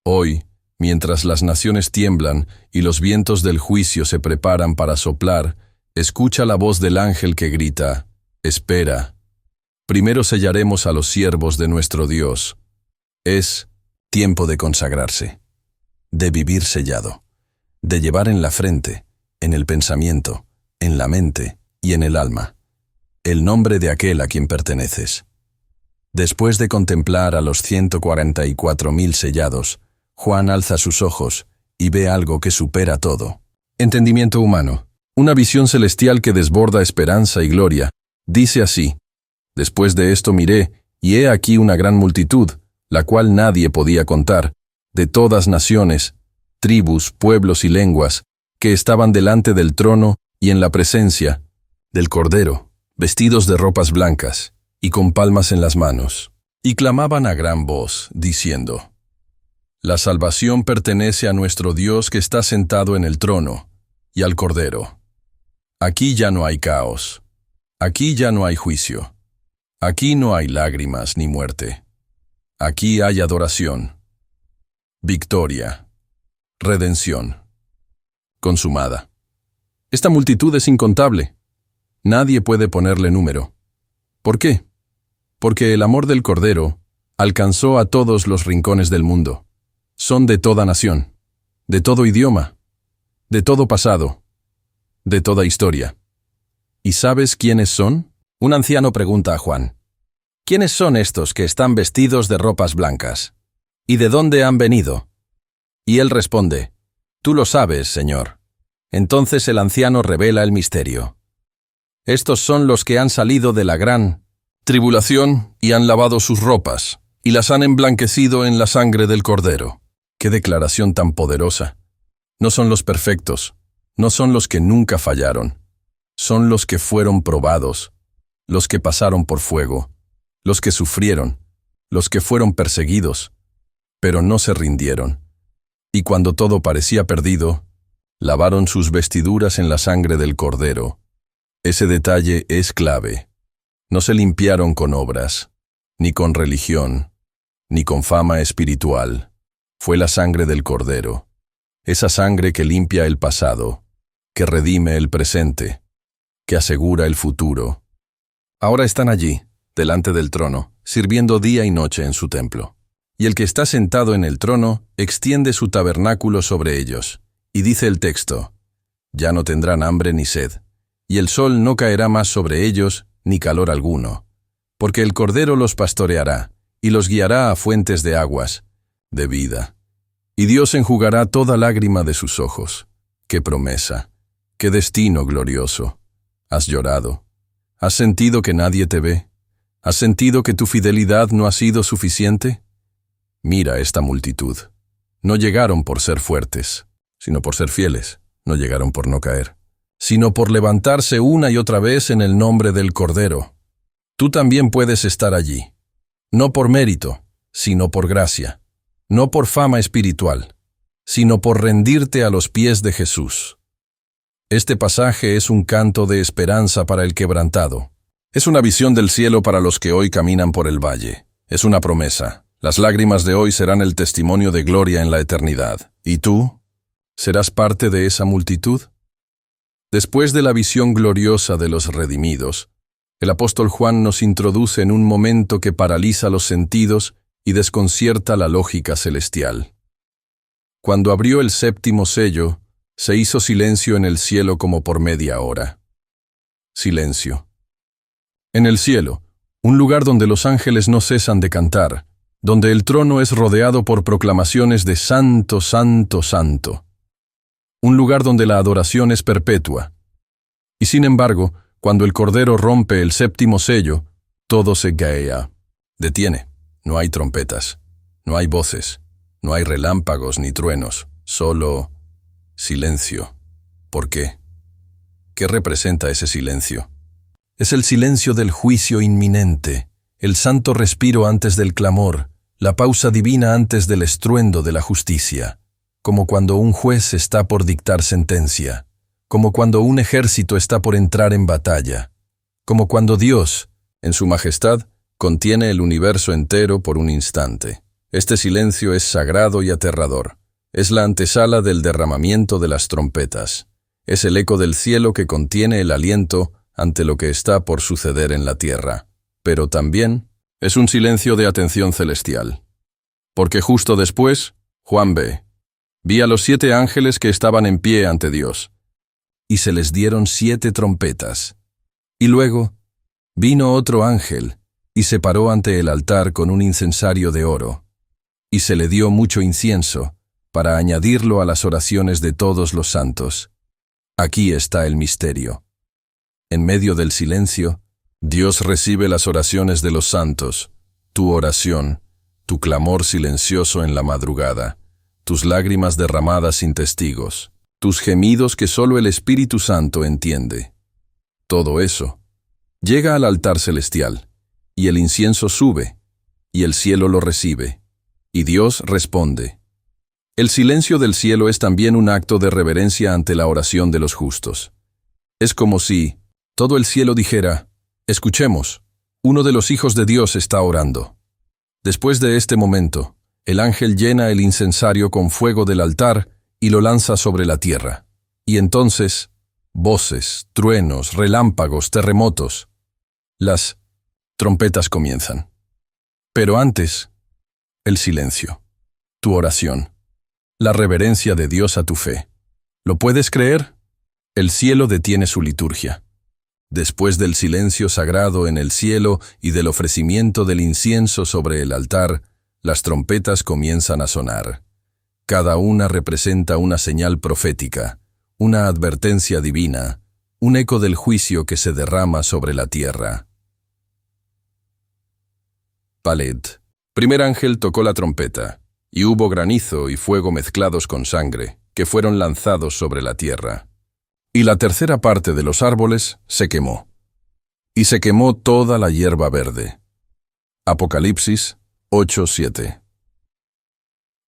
Hoy, mientras las naciones tiemblan y los vientos del juicio se preparan para soplar, escucha la voz del ángel que grita, «Espera. Primero sellaremos a los siervos de nuestro Dios». Es tiempo de consagrarse, de vivir sellado, de llevar en la frente, en el pensamiento, en la mente y en el alma, el nombre de aquel a quien perteneces. Después de contemplar a los 144,000 sellados, Juan alza sus ojos y ve algo que supera todo. Entendimiento humano, una visión celestial que desborda esperanza y gloria, dice así: «Después de esto miré, y he aquí una gran multitud, la cual nadie podía contar, de todas naciones, tribus, pueblos y lenguas, que estaban delante del trono y en la presencia del Cordero, vestidos de ropas blancas, y con palmas en las manos, y clamaban a gran voz, diciendo: La salvación pertenece a nuestro Dios que está sentado en el trono, y al Cordero. Aquí ya no hay caos, aquí ya no hay juicio, aquí no hay lágrimas ni muerte. Aquí hay adoración, victoria, redención, consumada. Esta multitud es incontable. Nadie puede ponerle número. ¿Por qué? Porque el amor del Cordero alcanzó a todos los rincones del mundo. Son de toda nación, de todo idioma, de todo pasado, de toda historia. ¿Y sabes quiénes son? Un anciano pregunta a Juan: ¿Quiénes son estos que están vestidos de ropas blancas? ¿Y de dónde han venido? Y él responde: Tú lo sabes, Señor. Entonces el anciano revela el misterio. Estos son los que han salido de la gran tribulación y han lavado sus ropas, y las han emblanquecido en la sangre del Cordero. ¡Qué declaración tan poderosa! No son los perfectos, no son los que nunca fallaron, son los que fueron probados, los que pasaron por fuego, los que sufrieron, los que fueron perseguidos, pero no se rindieron. Y cuando todo parecía perdido, lavaron sus vestiduras en la sangre del Cordero. Ese detalle es clave. No se limpiaron con obras, ni con religión, ni con fama espiritual. Fue la sangre del Cordero, esa sangre que limpia el pasado, que redime el presente, que asegura el futuro. Ahora están allí, delante del trono, sirviendo día y noche en su templo. Y el que está sentado en el trono extiende su tabernáculo sobre ellos. Y dice el texto: Ya no tendrán hambre ni sed, y el sol no caerá más sobre ellos, ni calor alguno. Porque el Cordero los pastoreará, y los guiará a fuentes de aguas, de vida. Y Dios enjugará toda lágrima de sus ojos. ¡Qué promesa! ¡Qué destino glorioso! ¿Has llorado? ¿Has sentido que nadie te ve? ¿Has sentido que tu fidelidad no ha sido suficiente? Mira esta multitud. No llegaron por ser fuertes, sino por ser fieles. no llegaron por no caer, sino por levantarse una y otra vez en el nombre del Cordero. Tú también puedes estar allí, no por mérito, sino por gracia, no por fama espiritual, sino por rendirte a los pies de Jesús. Este pasaje es un canto de esperanza para el quebrantado. Es una visión del cielo para los que hoy caminan por el valle. Es una promesa. Las lágrimas de hoy serán el testimonio de gloria en la eternidad. ¿Y tú? ¿Serás parte de esa multitud? Después de la visión gloriosa de los redimidos, el apóstol Juan nos introduce en un momento que paraliza los sentidos y desconcierta la lógica celestial. Cuando abrió el séptimo sello, se hizo silencio en el cielo como por media hora. Silencio. En el cielo, un lugar donde los ángeles no cesan de cantar, donde el trono es rodeado por proclamaciones de Santo, Santo, Santo. Un lugar donde la adoración es perpetua. Y sin embargo, cuando el Cordero rompe el séptimo sello, todo se gaea. Detiene. No hay trompetas, no hay voces, no hay relámpagos ni truenos, solo silencio. ¿Por qué? ¿Qué representa ese silencio? Es el silencio del juicio inminente, el santo respiro antes del clamor, la pausa divina antes del estruendo de la justicia, como cuando un juez está por dictar sentencia, como cuando un ejército está por entrar en batalla, como cuando Dios, en su majestad, contiene el universo entero por un instante. Este silencio es sagrado y aterrador. Es la antesala del derramamiento de las trompetas. Es el eco del cielo que contiene el aliento ante lo que está por suceder en la tierra. Pero también es un silencio de atención celestial. Porque justo después, Juan vi a los 7 ángeles que estaban en pie ante Dios, y se les dieron 7 trompetas. Y luego vino otro ángel, y se paró ante el altar con un incensario de oro, y se le dio mucho incienso, para añadirlo a las oraciones de todos los santos. Aquí está el misterio. En medio del silencio, Dios recibe las oraciones de los santos, tu oración, tu clamor silencioso en la madrugada, tus lágrimas derramadas sin testigos, tus gemidos que solo el Espíritu Santo entiende. Todo eso llega al altar celestial, y el incienso sube, y el cielo lo recibe, y Dios responde. El silencio del cielo es también un acto de reverencia ante la oración de los justos. Es como si todo el cielo dijera, escuchemos, uno de los hijos de Dios está orando. Después de este momento, el ángel llena el incensario con fuego del altar y lo lanza sobre la tierra. Y entonces, voces, truenos, relámpagos, terremotos. Las trompetas comienzan. Pero antes, el silencio, tu oración, la reverencia de Dios a tu fe. ¿Lo puedes creer? El cielo detiene su liturgia. Después del silencio sagrado en el cielo y del ofrecimiento del incienso sobre el altar, las trompetas comienzan a sonar. Cada una representa una señal profética, una advertencia divina, un eco del juicio que se derrama sobre la tierra. Palet. Primer ángel tocó la trompeta, y hubo granizo y fuego mezclados con sangre, que fueron lanzados sobre la tierra. Y la tercera parte de los árboles se quemó. Y se quemó toda la hierba verde. Apocalipsis 8:7.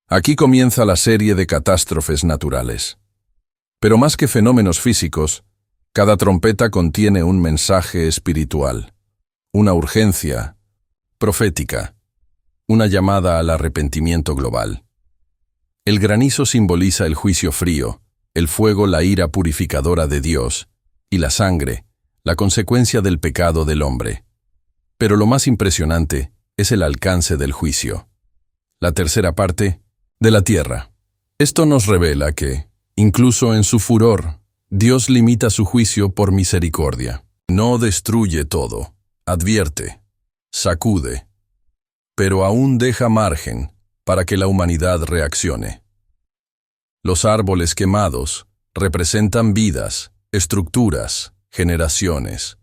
Aquí comienza la serie de catástrofes naturales. Pero más que fenómenos físicos, cada trompeta contiene un mensaje espiritual, una urgencia profética, una llamada al arrepentimiento global. El granizo simboliza el juicio frío, el fuego la ira purificadora de Dios, y la sangre, la consecuencia del pecado del hombre. Pero lo más impresionante es el alcance del juicio. La tercera parte, de la tierra. Esto nos revela que, incluso en su furor, Dios limita su juicio por misericordia. No destruye todo, advierte, sacude, pero aún deja margen para que la humanidad reaccione. Los árboles quemados representan vidas, estructuras, generaciones.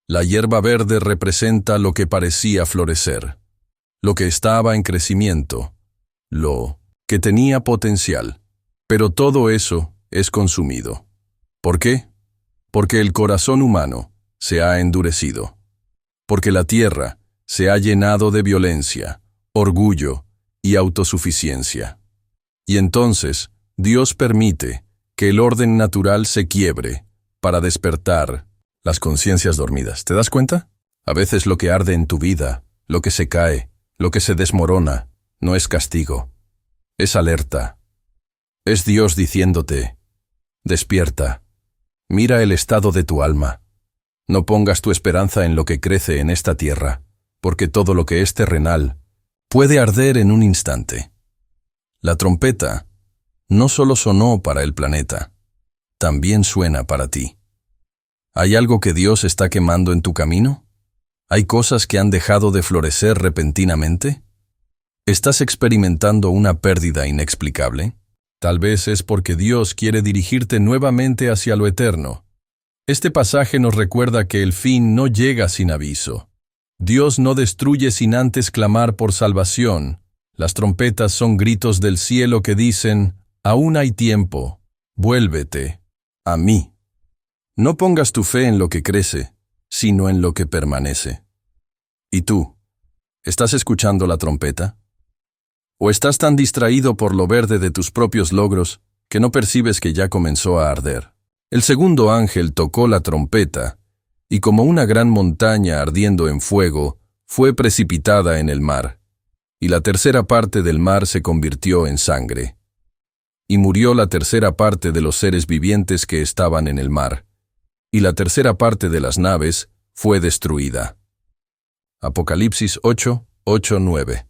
La hierba verde representa lo que parecía florecer, lo que estaba en crecimiento, lo que tenía potencial. Pero todo eso es consumido. ¿Por qué? Porque el corazón humano se ha endurecido. Porque la tierra se ha llenado de violencia, orgullo y autosuficiencia. Y entonces Dios permite que el orden natural se quiebre para despertar las conciencias dormidas. ¿Te das cuenta? A veces lo que arde en tu vida, lo que se cae, lo que se desmorona, no es castigo, es alerta. Es Dios diciéndote: despierta, mira el estado de tu alma. No pongas tu esperanza en lo que crece en esta tierra, porque todo lo que es terrenal puede arder en un instante. La trompeta no solo sonó para el planeta, también suena para ti. ¿Hay algo que Dios está quemando en tu camino? ¿Hay cosas que han dejado de florecer repentinamente? ¿Estás experimentando una pérdida inexplicable? Tal vez es porque Dios quiere dirigirte nuevamente hacia lo eterno. Este pasaje nos recuerda que el fin no llega sin aviso. Dios no destruye sin antes clamar por salvación. Las trompetas son gritos del cielo que dicen: aún hay tiempo, vuélvete a mí. No pongas tu fe en lo que crece, sino en lo que permanece. ¿Y tú? ¿Estás escuchando la trompeta? ¿O estás tan distraído por lo verde de tus propios logros que no percibes que ya comenzó a arder? El segundo ángel tocó la trompeta, y como una gran montaña ardiendo en fuego, fue precipitada en el mar, y la tercera parte del mar se convirtió en sangre. Y murió la tercera parte de los seres vivientes que estaban en el mar, y la tercera parte de las naves fue destruida. Apocalipsis 8, 8, 9.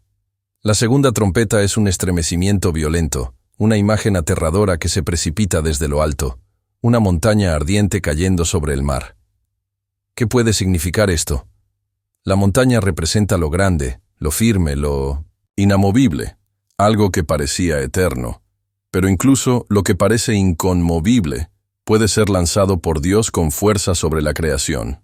La segunda trompeta es un estremecimiento violento, una imagen aterradora que se precipita desde lo alto, una montaña ardiente cayendo sobre el mar. ¿Qué puede significar esto? La montaña representa lo grande, lo firme, lo inamovible, algo que parecía eterno, pero incluso lo que parece inconmovible puede ser lanzado por Dios con fuerza sobre la creación.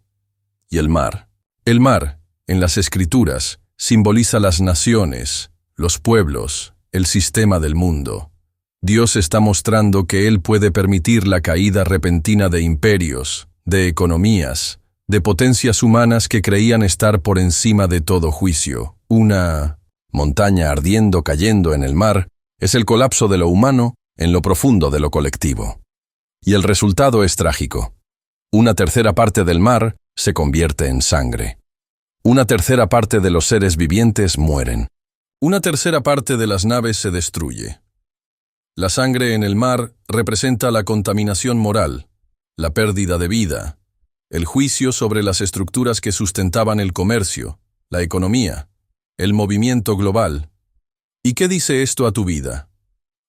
Y el mar. El mar, en las Escrituras, simboliza las naciones, los pueblos, el sistema del mundo. Dios está mostrando que Él puede permitir la caída repentina de imperios, de economías, de potencias humanas que creían estar por encima de todo juicio. Una montaña ardiendo cayendo en el mar es el colapso de lo humano en lo profundo de lo colectivo. Y el resultado es trágico. Una tercera parte del mar se convierte en sangre. Una tercera parte de los seres vivientes mueren. Una tercera parte de las naves se destruye. La sangre en el mar representa la contaminación moral, la pérdida de vida, el juicio sobre las estructuras que sustentaban el comercio, la economía, el movimiento global. ¿Y qué dice esto a tu vida?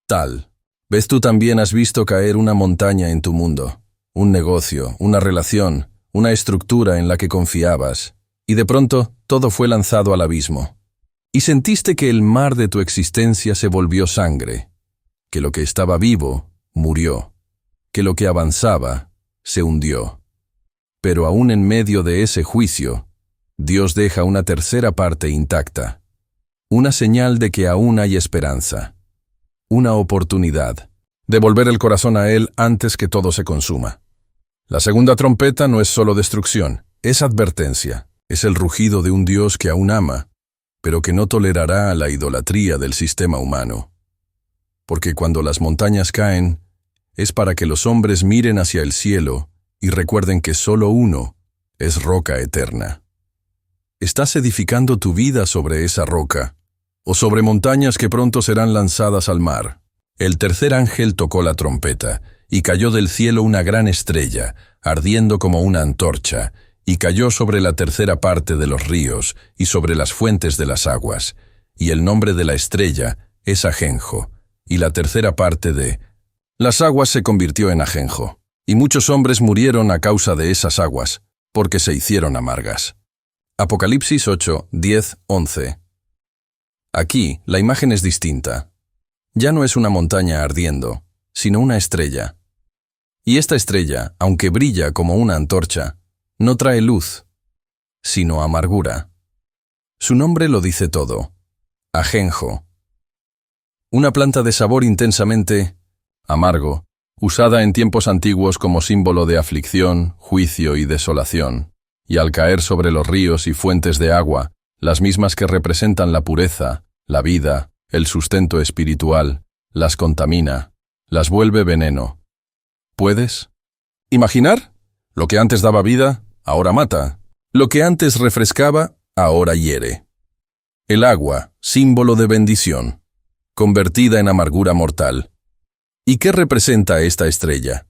Tal. ¿Ves? Tú también has visto caer una montaña en tu mundo, un negocio, una relación, una estructura en la que confiabas, y de pronto todo fue lanzado al abismo. Y sentiste que el mar de tu existencia se volvió sangre, que lo que estaba vivo murió, que lo que avanzaba se hundió. Pero aún en medio de ese juicio, Dios deja una tercera parte intacta, una señal de que aún hay esperanza, una oportunidad de volver el corazón a Él antes que todo se consuma. La segunda trompeta no es solo destrucción, es advertencia, es el rugido de un Dios que aún ama, pero que no tolerará la idolatría del sistema humano. Porque cuando las montañas caen, es para que los hombres miren hacia el cielo y recuerden que solo uno es roca eterna. ¿Estás edificando tu vida sobre esa roca, o sobre montañas que pronto serán lanzadas al mar? El tercer ángel tocó la trompeta, y cayó del cielo una gran estrella, ardiendo como una antorcha, y cayó sobre la tercera parte de los ríos y sobre las fuentes de las aguas, y el nombre de la estrella es Ajenjo, y la tercera parte de las aguas se convirtió en ajenjo, y muchos hombres murieron a causa de esas aguas, porque se hicieron amargas. Apocalipsis 8, 10, 11. Aquí, la imagen es distinta. Ya no es una montaña ardiendo, sino una estrella. Y esta estrella, aunque brilla como una antorcha, no trae luz, sino amargura. Su nombre lo dice todo: ajenjo. Una planta de sabor intensamente amargo, usada en tiempos antiguos como símbolo de aflicción, juicio y desolación, y al caer sobre los ríos y fuentes de agua, las mismas que representan la pureza, la vida, el sustento espiritual, las contamina, las vuelve veneno. ¿Puedes imaginar? Lo que antes daba vida, ahora mata. Lo que antes refrescaba, ahora hiere. El agua, símbolo de bendición, convertida en amargura mortal. ¿Y qué representa esta estrella?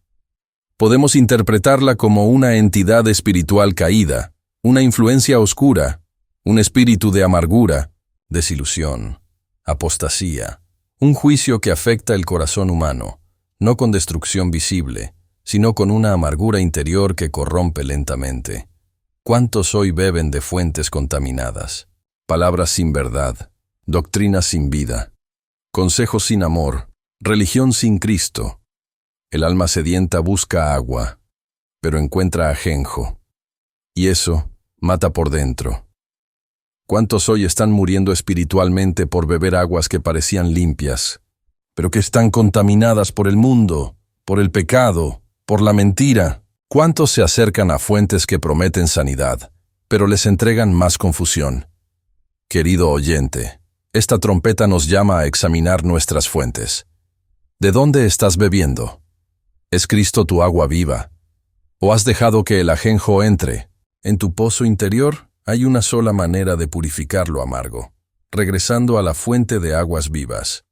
Podemos interpretarla como una entidad espiritual caída, una influencia oscura, un espíritu de amargura, desilusión, apostasía, un juicio que afecta el corazón humano, no con destrucción visible, sino con una amargura interior que corrompe lentamente. ¿Cuántos hoy beben de fuentes contaminadas? Palabras sin verdad, doctrinas sin vida, consejos sin amor, religión sin Cristo. El alma sedienta busca agua, pero encuentra ajenjo, y eso mata por dentro. ¿Cuántos hoy están muriendo espiritualmente por beber aguas que parecían limpias, pero que están contaminadas por el mundo, por el pecado, por la mentira? ¿Cuántos se acercan a fuentes que prometen sanidad, pero les entregan más confusión? Querido oyente, esta trompeta nos llama a examinar nuestras fuentes. ¿De dónde estás bebiendo? ¿Es Cristo tu agua viva? ¿O has dejado que el ajenjo entre? En tu pozo interior hay una sola manera de purificar lo amargo, regresando a la fuente de aguas vivas,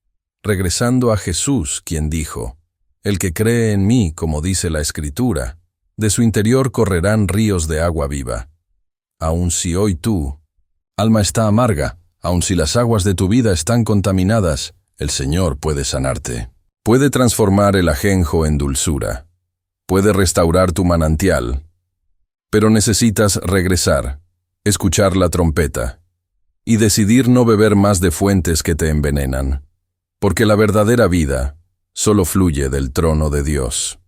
regresando a Jesús, quien dijo: «El que cree en mí, como dice la Escritura, de su interior correrán ríos de agua viva». Aun si hoy tú, alma, está amarga, aun si las aguas de tu vida están contaminadas, el Señor puede sanarte. Puede transformar el ajenjo en dulzura. Puede restaurar tu manantial. Pero necesitas regresar, escuchar la trompeta y decidir no beber más de fuentes que te envenenan, porque la verdadera vida solo fluye del trono de Dios.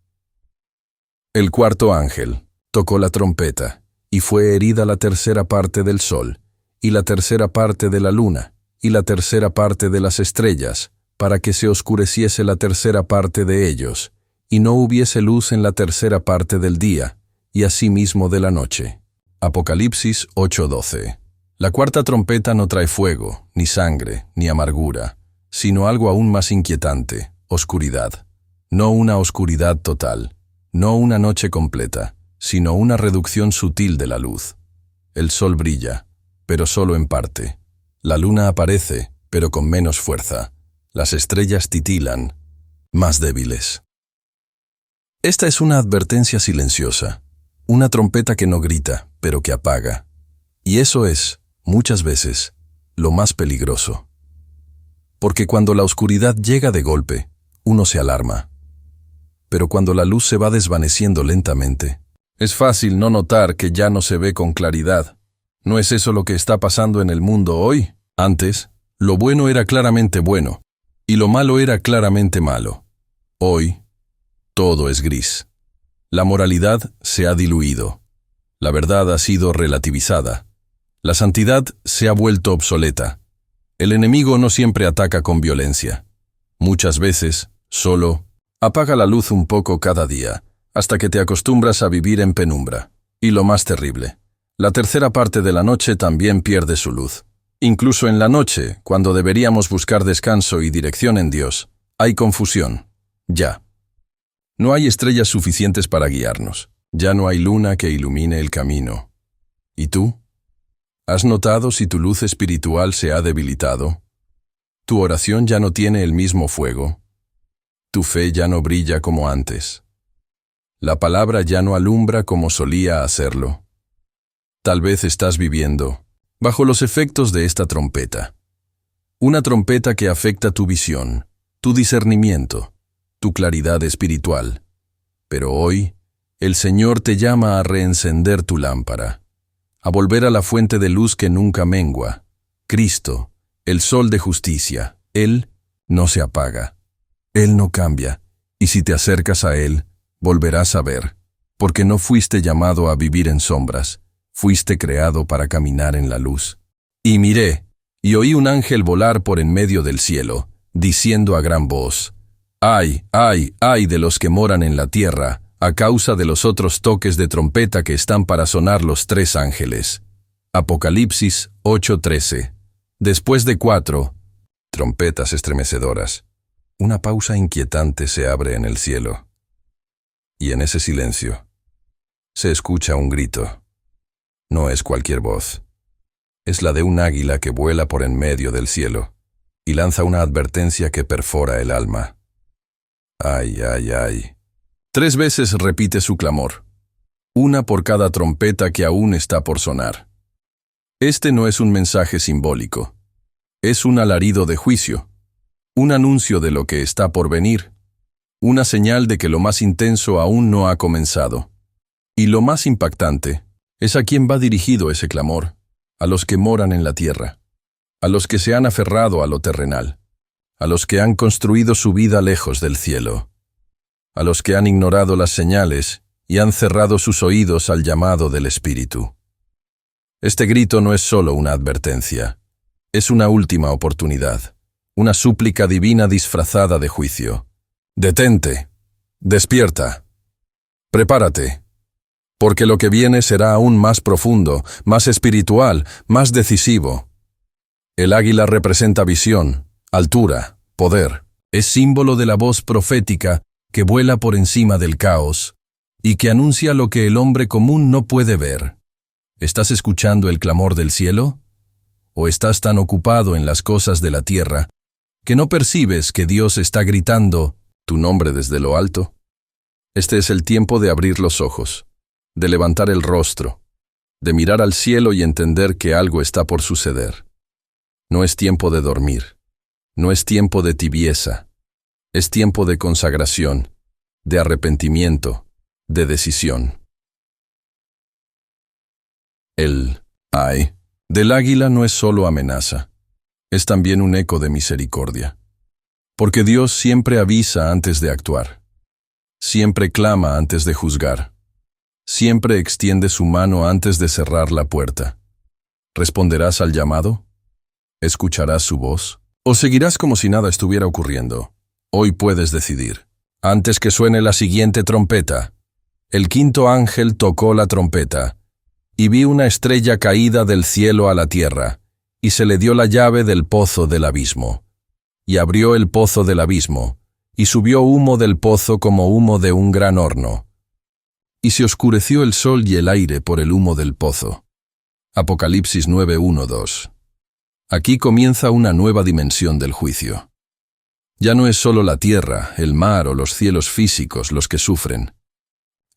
El cuarto ángel tocó la trompeta, y fue herida la tercera parte del sol, y la tercera parte de la luna, y la tercera parte de las estrellas, para que se oscureciese la tercera parte de ellos, y no hubiese luz en la tercera parte del día, y asimismo de la noche. Apocalipsis 8:12. La cuarta trompeta no trae fuego, ni sangre, ni amargura, sino algo aún más inquietante: oscuridad. No una oscuridad total, no una noche completa, sino una reducción sutil de la luz. El sol brilla, pero solo en parte. La luna aparece, pero con menos fuerza. Las estrellas titilan, más débiles. Esta es una advertencia silenciosa, una trompeta que no grita, pero que apaga. Y eso es, muchas veces, lo más peligroso. Porque cuando la oscuridad llega de golpe, uno se alarma. Pero cuando la luz se va desvaneciendo lentamente, es fácil no notar que ya no se ve con claridad. ¿No es eso lo que está pasando en el mundo hoy? Antes, lo bueno era claramente bueno, y lo malo era claramente malo. Hoy, todo es gris. La moralidad se ha diluido. La verdad ha sido relativizada. La santidad se ha vuelto obsoleta. El enemigo no siempre ataca con violencia. Muchas veces, solo apaga la luz un poco cada día, hasta que te acostumbras a vivir en penumbra. Y lo más terrible, la tercera parte de la noche también pierde su luz. Incluso en la noche, cuando deberíamos buscar descanso y dirección en Dios, hay confusión. Ya. No hay estrellas suficientes para guiarnos. Ya no hay luna que ilumine el camino. ¿Y tú? ¿Has notado si tu luz espiritual se ha debilitado? ¿Tu oración ya no tiene el mismo fuego? ¿Tu fe ya no brilla como antes? ¿La palabra ya no alumbra como solía hacerlo? Tal vez estás viviendo bajo los efectos de esta trompeta. Una trompeta que afecta tu visión, tu discernimiento, tu claridad espiritual. Pero hoy, el Señor te llama a reencender tu lámpara, a volver a la fuente de luz que nunca mengua, Cristo, el sol de justicia. Él no se apaga, Él no cambia, y si te acercas a Él, volverás a ver, porque no fuiste llamado a vivir en sombras, fuiste creado para caminar en la luz. Y miré, y oí un ángel volar por en medio del cielo, diciendo a gran voz: Ay, ay, ay de los que moran en la tierra, a causa de los otros toques de trompeta que están para sonar los 3 ángeles. Apocalipsis 8:13. Después de 4 trompetas estremecedoras, una pausa inquietante se abre en el cielo. Y en ese silencio se escucha un grito. No es cualquier voz. Es la de un águila que vuela por en medio del cielo y lanza una advertencia que perfora el alma. Ay, ay, ay. 3 veces repite su clamor, una por cada trompeta que aún está por sonar. Este no es un mensaje simbólico, es un alarido de juicio, un anuncio de lo que está por venir, una señal de que lo más intenso aún no ha comenzado. Y lo más impactante es a quién va dirigido ese clamor: a los que moran en la tierra, a los que se han aferrado a lo terrenal, a los que han construido su vida lejos del cielo, a los que han ignorado las señales y han cerrado sus oídos al llamado del Espíritu. Este grito no es solo una advertencia, es una última oportunidad, una súplica divina disfrazada de juicio. Detente, despierta, prepárate, porque lo que viene será aún más profundo, más espiritual, más decisivo. El águila representa visión, altura, poder. Es símbolo de la voz profética que vuela por encima del caos y que anuncia lo que el hombre común no puede ver. ¿Estás escuchando el clamor del cielo? ¿O estás tan ocupado en las cosas de la tierra que no percibes que Dios está gritando tu nombre desde lo alto? Este es el tiempo de abrir los ojos, de levantar el rostro, de mirar al cielo y entender que algo está por suceder. No es tiempo de dormir, no es tiempo de tibieza, es tiempo de consagración, de arrepentimiento, de decisión. El ay del águila no es solo amenaza, es también un eco de misericordia. Porque Dios siempre avisa antes de actuar, siempre clama antes de juzgar, siempre extiende su mano antes de cerrar la puerta. ¿Responderás al llamado? ¿Escucharás su voz? ¿O seguirás como si nada estuviera ocurriendo? Hoy puedes decidir. Antes que suene la siguiente trompeta, el 5º ángel tocó la trompeta, y vi una estrella caída del cielo a la tierra, y se le dio la llave del pozo del abismo. Y abrió el pozo del abismo, y subió humo del pozo como humo de un gran horno. Y se oscureció el sol y el aire por el humo del pozo. Apocalipsis 9:1-2. Aquí comienza una nueva dimensión del juicio. Ya no es solo la tierra, el mar o los cielos físicos los que sufren.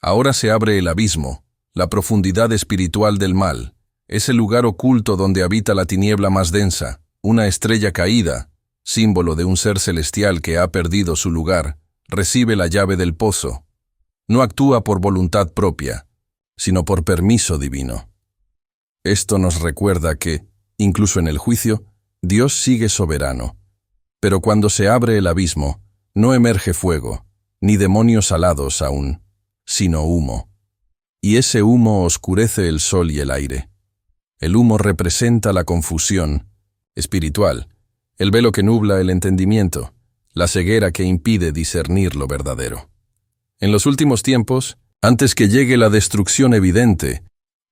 Ahora se abre el abismo, la profundidad espiritual del mal, ese lugar oculto donde habita la tiniebla más densa, una estrella caída, símbolo de un ser celestial que ha perdido su lugar, recibe la llave del pozo. No actúa por voluntad propia, sino por permiso divino. Esto nos recuerda que, incluso en el juicio, Dios sigue soberano. Pero cuando se abre el abismo, no emerge fuego, ni demonios alados aún, sino humo. Y ese humo oscurece el sol y el aire. El humo representa la confusión espiritual, el velo que nubla el entendimiento, la ceguera que impide discernir lo verdadero. En los últimos tiempos, antes que llegue la destrucción evidente,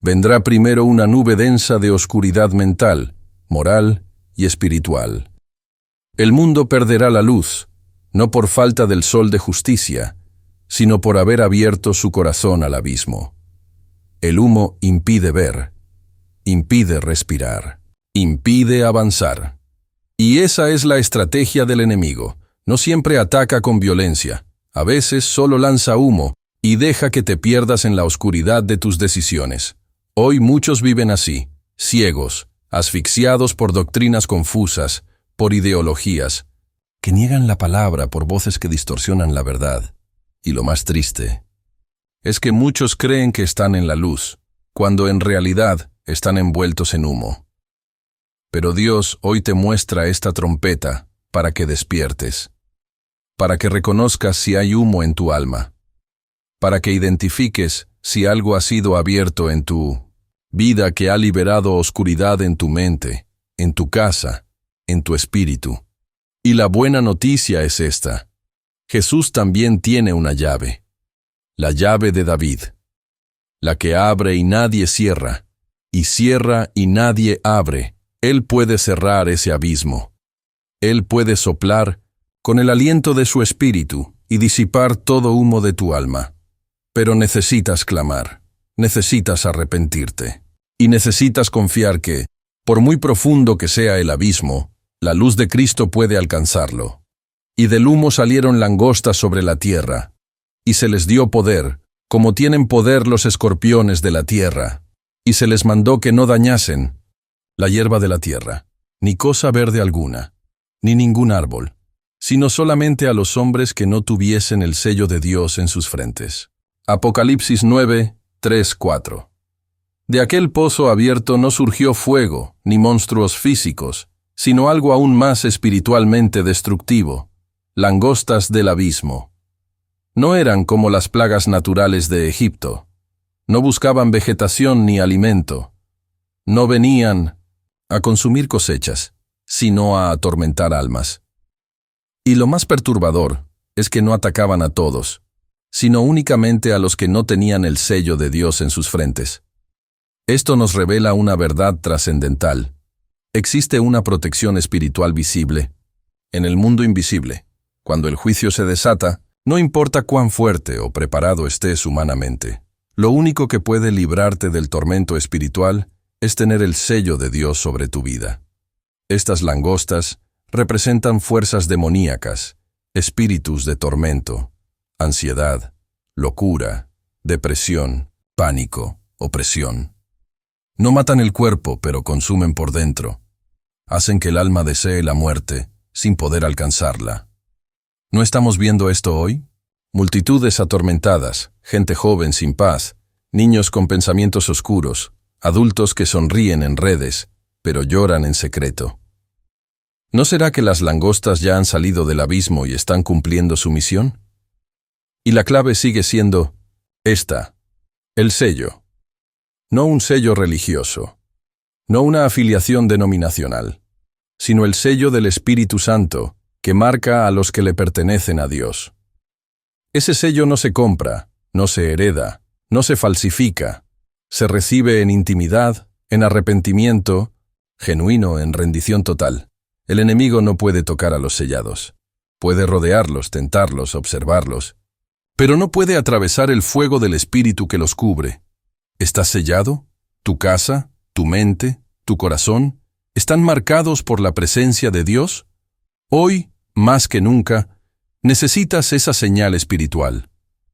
vendrá primero una nube densa de oscuridad mental, moral y espiritual. El mundo perderá la luz, no por falta del sol de justicia, sino por haber abierto su corazón al abismo. El humo impide ver, impide respirar, impide avanzar. Y esa es la estrategia del enemigo. No siempre ataca con violencia, a veces solo lanza humo y deja que te pierdas en la oscuridad de tus decisiones. Hoy muchos viven así, ciegos, asfixiados por doctrinas confusas, por ideologías, que niegan la palabra por voces que distorsionan la verdad. Y lo más triste es que muchos creen que están en la luz, cuando en realidad están envueltos en humo. Pero Dios hoy te muestra esta trompeta para que despiertes, para que reconozcas si hay humo en tu alma, para que identifiques si algo ha sido abierto en tu vida que ha liberado oscuridad en tu mente, en tu casa, en tu espíritu. Y la buena noticia es esta: Jesús también tiene una llave, la llave de David, la que abre y nadie cierra, y cierra y nadie abre. Él puede cerrar ese abismo. Él puede soplar con el aliento de su espíritu y disipar todo humo de tu alma. Pero necesitas clamar, necesitas arrepentirte, y necesitas confiar que, por muy profundo que sea el abismo, la luz de Cristo puede alcanzarlo. Y del humo salieron langostas sobre la tierra, y se les dio poder, como tienen poder los escorpiones de la tierra, y se les mandó que no dañasen la hierba de la tierra, ni cosa verde alguna, ni ningún árbol, sino solamente a los hombres que no tuviesen el sello de Dios en sus frentes. Apocalipsis 9, 3, 4. De aquel pozo abierto no surgió fuego, ni monstruos físicos, sino algo aún más espiritualmente destructivo, langostas del abismo. No eran como las plagas naturales de Egipto. No buscaban vegetación ni alimento. No venían a consumir cosechas, sino a atormentar almas. Y lo más perturbador es que no atacaban a todos, sino únicamente a los que no tenían el sello de Dios en sus frentes. Esto nos revela una verdad trascendental. Existe una protección espiritual visible. En el mundo invisible, cuando el juicio se desata, no importa cuán fuerte o preparado estés humanamente, lo único que puede librarte del tormento espiritual es tener el sello de Dios sobre tu vida. Estas langostas representan fuerzas demoníacas, espíritus de tormento, ansiedad, locura, depresión, pánico, opresión. No matan el cuerpo, pero consumen por dentro. Hacen que el alma desee la muerte, sin poder alcanzarla. ¿No estamos viendo esto hoy? Multitudes atormentadas, gente joven sin paz, niños con pensamientos oscuros, adultos que sonríen en redes, pero lloran en secreto. ¿No será que las langostas ya han salido del abismo y están cumpliendo su misión? Y la clave sigue siendo esta: el sello. No un sello religioso, no una afiliación denominacional, sino el sello del Espíritu Santo que marca a los que le pertenecen a Dios. Ese sello no se compra, no se hereda, no se falsifica, se recibe en intimidad, en arrepentimiento, genuino, en rendición total. El enemigo no puede tocar a los sellados. Puede rodearlos, tentarlos, observarlos, pero no puede atravesar el fuego del Espíritu que los cubre. ¿Estás sellado? ¿Tu casa, tu mente, tu corazón están marcados por la presencia de Dios? Hoy, más que nunca, necesitas esa señal espiritual,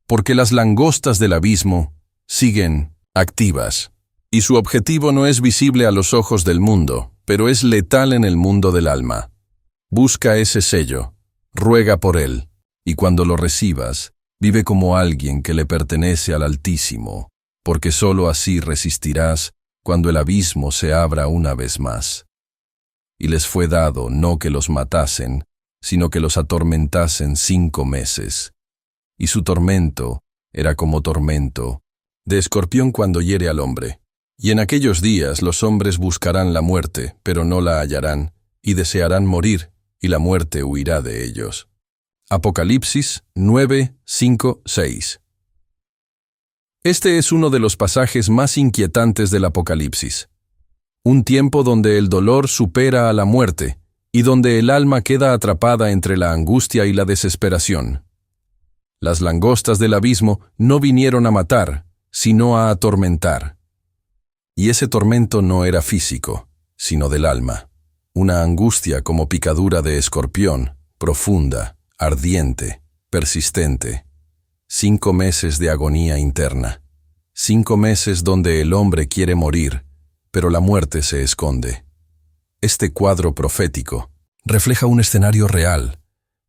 porque las langostas del abismo siguen activas, y su objetivo no es visible a los ojos del mundo, pero es letal en el mundo del alma. Busca ese sello, ruega por él, y cuando lo recibas, vive como alguien que le pertenece al Altísimo, porque sólo así resistirás cuando el abismo se abra una vez más. Y les fue dado no que los matasen, sino que los atormentasen 5 meses. Y su tormento era como tormento de escorpión cuando hiere al hombre. Y en aquellos días los hombres buscarán la muerte, pero no la hallarán, y desearán morir, y la muerte huirá de ellos. Apocalipsis 9, 5, 6. Este es uno de los pasajes más inquietantes del Apocalipsis. Un tiempo donde el dolor supera a la muerte, y donde el alma queda atrapada entre la angustia y la desesperación. Las langostas del abismo no vinieron a matar, sino a atormentar. Y ese tormento no era físico, sino del alma. Una angustia como picadura de escorpión, profunda, ardiente, persistente. 5 meses de agonía interna. 5 meses donde el hombre quiere morir, pero la muerte se esconde. Este cuadro profético refleja un escenario real.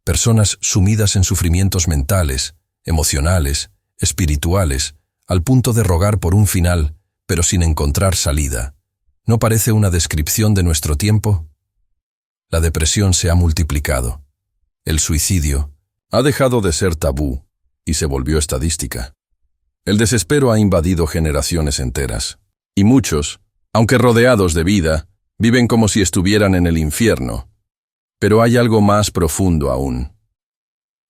Personas sumidas en sufrimientos mentales, emocionales, espirituales, al punto de rogar por un final, pero sin encontrar salida. ¿No parece una descripción de nuestro tiempo? La depresión se ha multiplicado. El suicidio ha dejado de ser tabú y se volvió estadística. El desespero ha invadido generaciones enteras. Y muchos, aunque rodeados de vida, viven como si estuvieran en el infierno. Pero hay algo más profundo aún.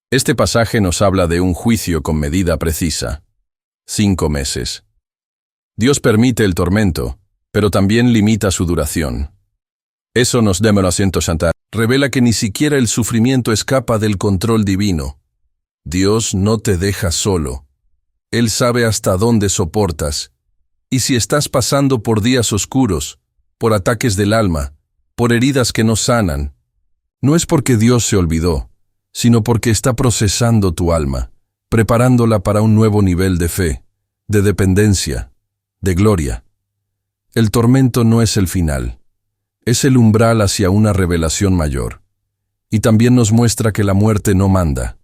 Este pasaje nos habla de un juicio con medida precisa. 5 meses. Dios permite el tormento, pero también limita su duración. Eso nos revela que ni siquiera el sufrimiento escapa del control divino. Dios no te deja solo. Él sabe hasta dónde soportas. Y si estás pasando por días oscuros, por ataques del alma, por heridas que no sanan, no es porque Dios se olvidó, sino porque está procesando tu alma, preparándola para un nuevo nivel de fe, de dependencia, de gloria. El tormento no es el final, es el umbral hacia una revelación mayor. Y también nos muestra que la muerte no manda.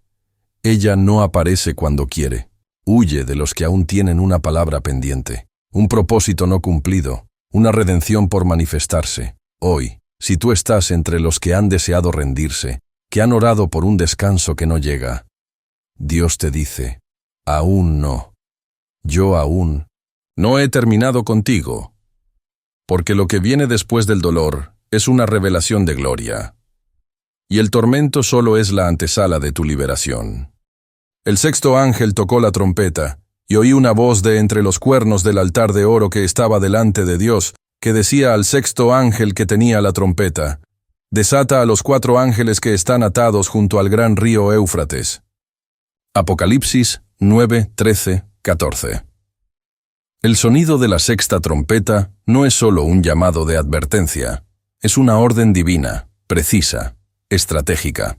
Ella no aparece cuando quiere. Huye de los que aún tienen una palabra pendiente, un propósito no cumplido, una redención por manifestarse. Hoy, si tú estás entre los que han deseado rendirse, que han orado por un descanso que no llega, Dios te dice, aún no. Yo aún no he terminado contigo, porque lo que viene después del dolor es una revelación de gloria, y el tormento solo es la antesala de tu liberación. El sexto ángel tocó la trompeta, y oí una voz de entre los cuernos del altar de oro que estaba delante de Dios, que decía al sexto ángel que tenía la trompeta, desata a los 4 ángeles que están atados junto al gran río Éufrates. Apocalipsis 9, 13, 14. El sonido de la sexta trompeta no es solo un llamado de advertencia, es una orden divina, precisa, estratégica.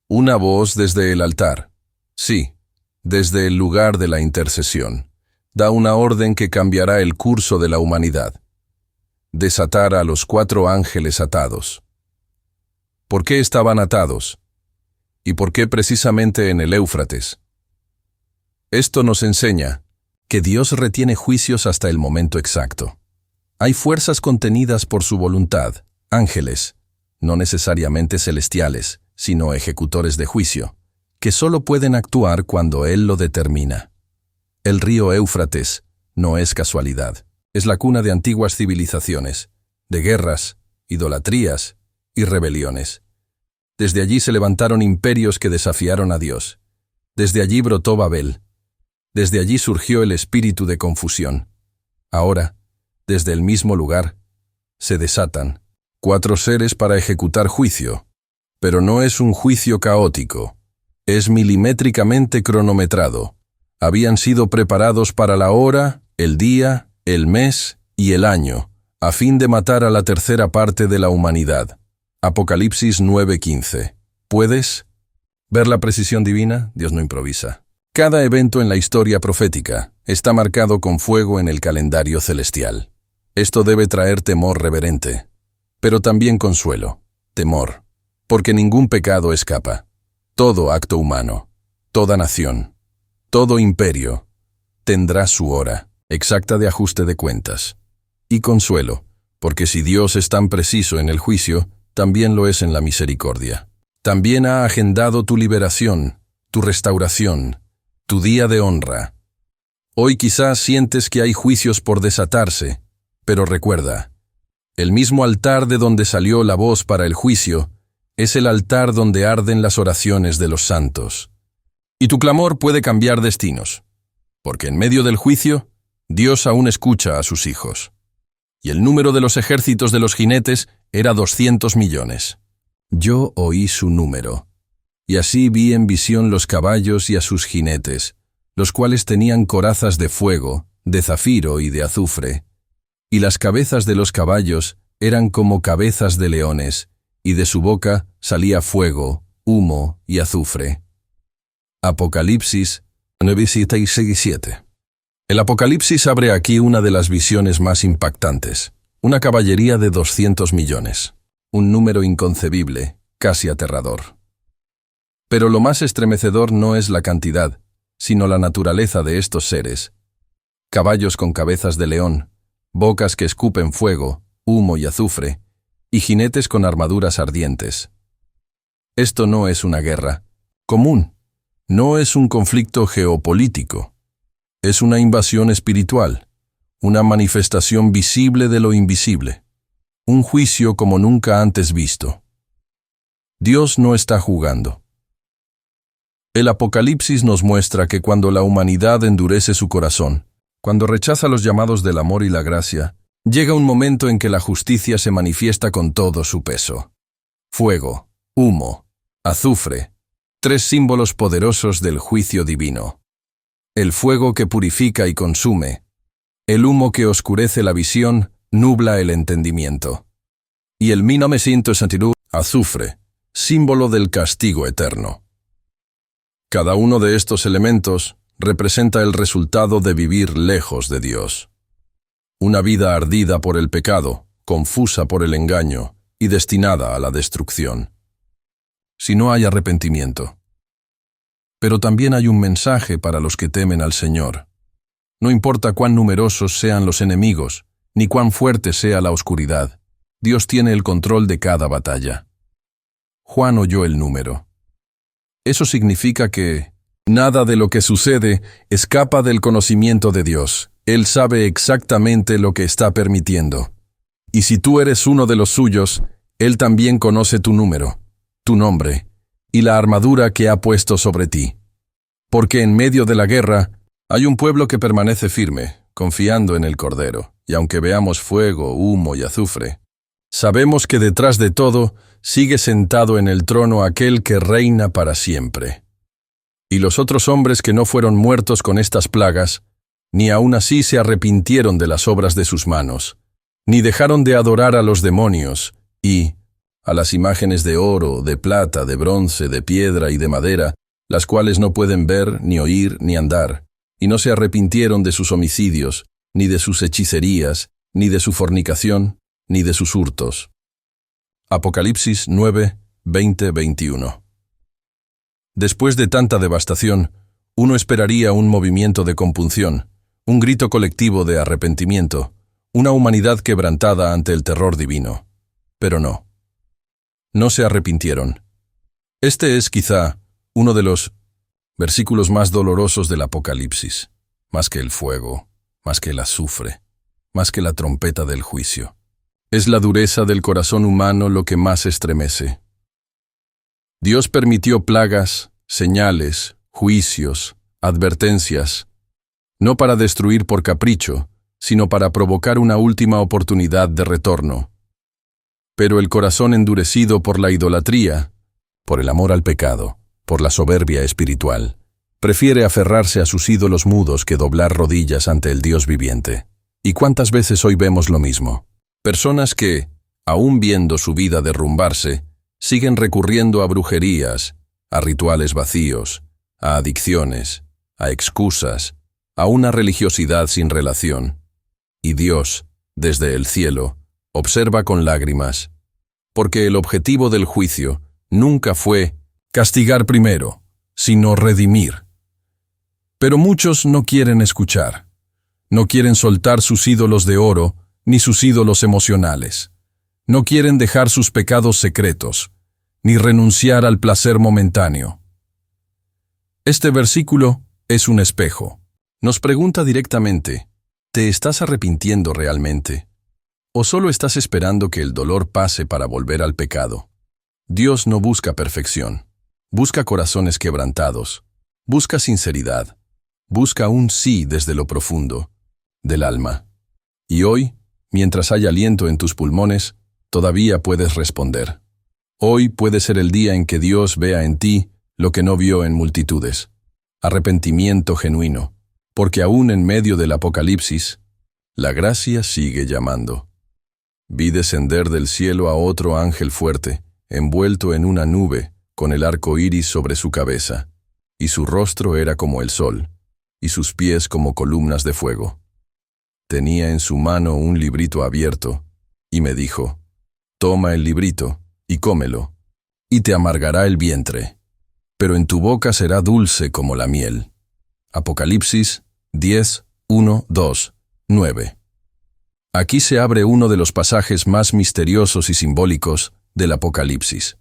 Una voz desde el altar. Sí, desde el lugar de la intercesión, da una orden que cambiará el curso de la humanidad. Desatar a los 4 ángeles atados. ¿Por qué estaban atados? ¿Y por qué precisamente en el Éufrates? Esto nos enseña que Dios retiene juicios hasta el momento exacto. Hay fuerzas contenidas por su voluntad, ángeles, no necesariamente celestiales, sino ejecutores de juicio, que solo pueden actuar cuando Él lo determina. El río Éufrates no es casualidad, es la cuna de antiguas civilizaciones, de guerras, idolatrías y rebeliones. Desde allí se levantaron imperios que desafiaron a Dios. Desde allí brotó Babel. Desde allí surgió el espíritu de confusión. Ahora, desde el mismo lugar, se desatan 4 seres para ejecutar juicio, pero no es un juicio caótico. Es milimétricamente cronometrado. Habían sido preparados para la hora, el día, el mes y el año, a fin de matar a la tercera parte de la humanidad. Apocalipsis 9:15. ¿Puedes ver la precisión divina? Dios no improvisa. Cada evento en la historia profética está marcado con fuego en el calendario celestial. Esto debe traer temor reverente, pero también consuelo, temor, porque ningún pecado escapa. Todo acto humano, toda nación, todo imperio, tendrá su hora exacta de ajuste de cuentas. Y consuelo, porque si Dios es tan preciso en el juicio, también lo es en la misericordia. También ha agendado tu liberación, tu restauración, tu día de honra. Hoy quizás sientes que hay juicios por desatarse, pero recuerda, el mismo altar de donde salió la voz para el juicio es el altar donde arden las oraciones de los santos. Y tu clamor puede cambiar destinos, porque en medio del juicio, Dios aún escucha a sus hijos. Y el número de los ejércitos de los jinetes era 200 millones. Yo oí su número, y así vi en visión los caballos y a sus jinetes, los cuales tenían corazas de fuego, de zafiro y de azufre, y las cabezas de los caballos eran como cabezas de leones, y de su boca salía fuego, humo y azufre. Apocalipsis 9:7. El Apocalipsis abre aquí una de las visiones más impactantes, una caballería de 200 millones, un número inconcebible, casi aterrador. Pero lo más estremecedor no es la cantidad, sino la naturaleza de estos seres. Caballos con cabezas de león, bocas que escupen fuego, humo y azufre, y jinetes con armaduras ardientes. Esto no es una guerra común, no es un conflicto geopolítico, es una invasión espiritual, una manifestación visible de lo invisible, un juicio como nunca antes visto. Dios no está jugando. El Apocalipsis nos muestra que cuando la humanidad endurece su corazón, cuando rechaza los llamados del amor y la gracia, llega un momento en que la justicia se manifiesta con todo su peso. Fuego, humo, azufre, tres símbolos poderosos del juicio divino. El fuego que purifica y consume, el humo que oscurece la visión, nubla el entendimiento. Y el 1962, azufre, símbolo del castigo eterno. Cada uno de estos elementos representa el resultado de vivir lejos de Dios. Una vida ardida por el pecado, confusa por el engaño y destinada a la destrucción. Si no hay arrepentimiento. Pero también hay un mensaje para los que temen al Señor. No importa cuán numerosos sean los enemigos, ni cuán fuerte sea la oscuridad, Dios tiene el control de cada batalla. Juan oyó el número. Eso significa que nada de lo que sucede escapa del conocimiento de Dios. Él sabe exactamente lo que está permitiendo. Y si tú eres uno de los suyos, Él también conoce tu número, tu nombre y la armadura que ha puesto sobre ti. Porque en medio de la guerra hay un pueblo que permanece firme, confiando en el Cordero, y aunque veamos fuego, humo y azufre, sabemos que detrás de todo sigue sentado en el trono aquel que reina para siempre. Y los otros hombres que no fueron muertos con estas plagas, ni aun así se arrepintieron de las obras de sus manos, ni dejaron de adorar a los demonios, y a las imágenes de oro, de plata, de bronce, de piedra y de madera, las cuales no pueden ver, ni oír, ni andar, y no se arrepintieron de sus homicidios, ni de sus hechicerías, ni de su fornicación, ni de sus hurtos. Apocalipsis 9, 20-21. Después de tanta devastación, uno esperaría un movimiento de compunción, un grito colectivo de arrepentimiento, una humanidad quebrantada ante el terror divino. Pero no. No se arrepintieron. Este es, quizá, uno de los versículos más dolorosos del Apocalipsis, más que el fuego, más que el azufre, más que la trompeta del juicio. Es la dureza del corazón humano lo que más estremece. Dios permitió plagas, señales, juicios, advertencias, no para destruir por capricho, sino para provocar una última oportunidad de retorno. Pero el corazón endurecido por la idolatría, por el amor al pecado, por la soberbia espiritual, prefiere aferrarse a sus ídolos mudos que doblar rodillas ante el Dios viviente. ¿Y cuántas veces hoy vemos lo mismo? Personas que, aún viendo su vida derrumbarse, siguen recurriendo a brujerías, a rituales vacíos, a adicciones, a excusas, a una religiosidad sin relación. Y Dios, desde el cielo, observa con lágrimas, porque el objetivo del juicio nunca fue castigar primero, sino redimir. Pero muchos no quieren escuchar, no quieren soltar sus ídolos de oro ni sus ídolos emocionales, no quieren dejar sus pecados secretos, ni renunciar al placer momentáneo. Este versículo es un espejo. Nos pregunta directamente, ¿te estás arrepintiendo realmente? ¿O solo estás esperando que el dolor pase para volver al pecado? Dios no busca perfección, busca corazones quebrantados, busca sinceridad, busca un sí desde lo profundo, del alma. Y hoy, mientras hay aliento en tus pulmones, todavía puedes responder. Hoy puede ser el día en que Dios vea en ti lo que no vio en multitudes. Arrepentimiento genuino, porque aún en medio del Apocalipsis, la gracia sigue llamando. Vi descender del cielo a otro ángel fuerte, envuelto en una nube, con el arco iris sobre su cabeza, y su rostro era como el sol, y sus pies como columnas de fuego. Tenía en su mano un librito abierto, y me dijo, toma el librito, y cómelo, y te amargará el vientre, pero en tu boca será dulce como la miel. Apocalipsis 10, 1, 2, 9. Aquí se abre uno de los pasajes más misteriosos y simbólicos del Apocalipsis.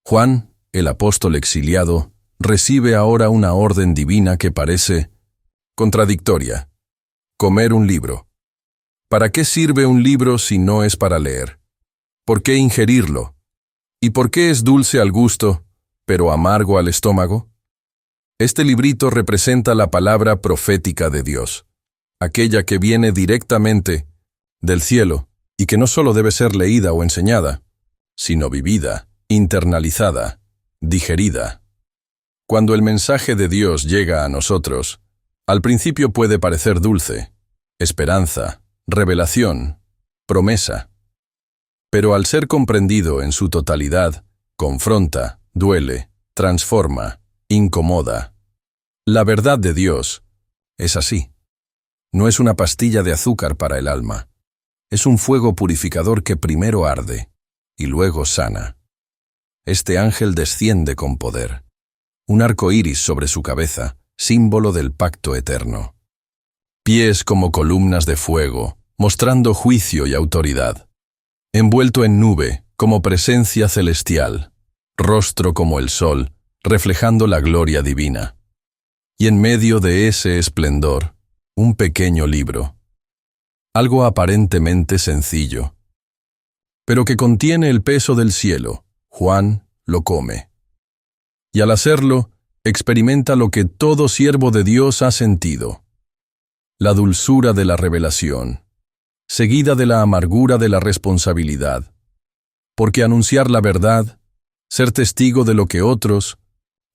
Juan, el apóstol exiliado, recibe ahora una orden divina que parece contradictoria. Comer un libro. ¿Para qué sirve un libro si no es para leer? ¿Por qué ingerirlo? ¿Y por qué es dulce al gusto, pero amargo al estómago? Este librito representa la palabra profética de Dios, aquella que viene directamente del cielo y que no solo debe ser leída o enseñada, sino vivida, internalizada, digerida. Cuando el mensaje de Dios llega a nosotros, al principio puede parecer dulce, esperanza, revelación, promesa. Pero al ser comprendido en su totalidad, confronta, duele, transforma, incomoda. La verdad de Dios es así. No es una pastilla de azúcar para el alma. Es un fuego purificador que primero arde y luego sana. Este ángel desciende con poder. Un arco iris sobre su cabeza, símbolo del pacto eterno. Pies como columnas de fuego, mostrando juicio y autoridad. Envuelto en nube, como presencia celestial. Rostro como el sol, reflejando la gloria divina. Y en medio de ese esplendor, un pequeño libro. Algo aparentemente sencillo, pero que contiene el peso del cielo. Juan lo come. Y al hacerlo, experimenta lo que todo siervo de Dios ha sentido. La dulzura de la revelación, seguida de la amargura de la responsabilidad. Porque anunciar la verdad, ser testigo de lo que otros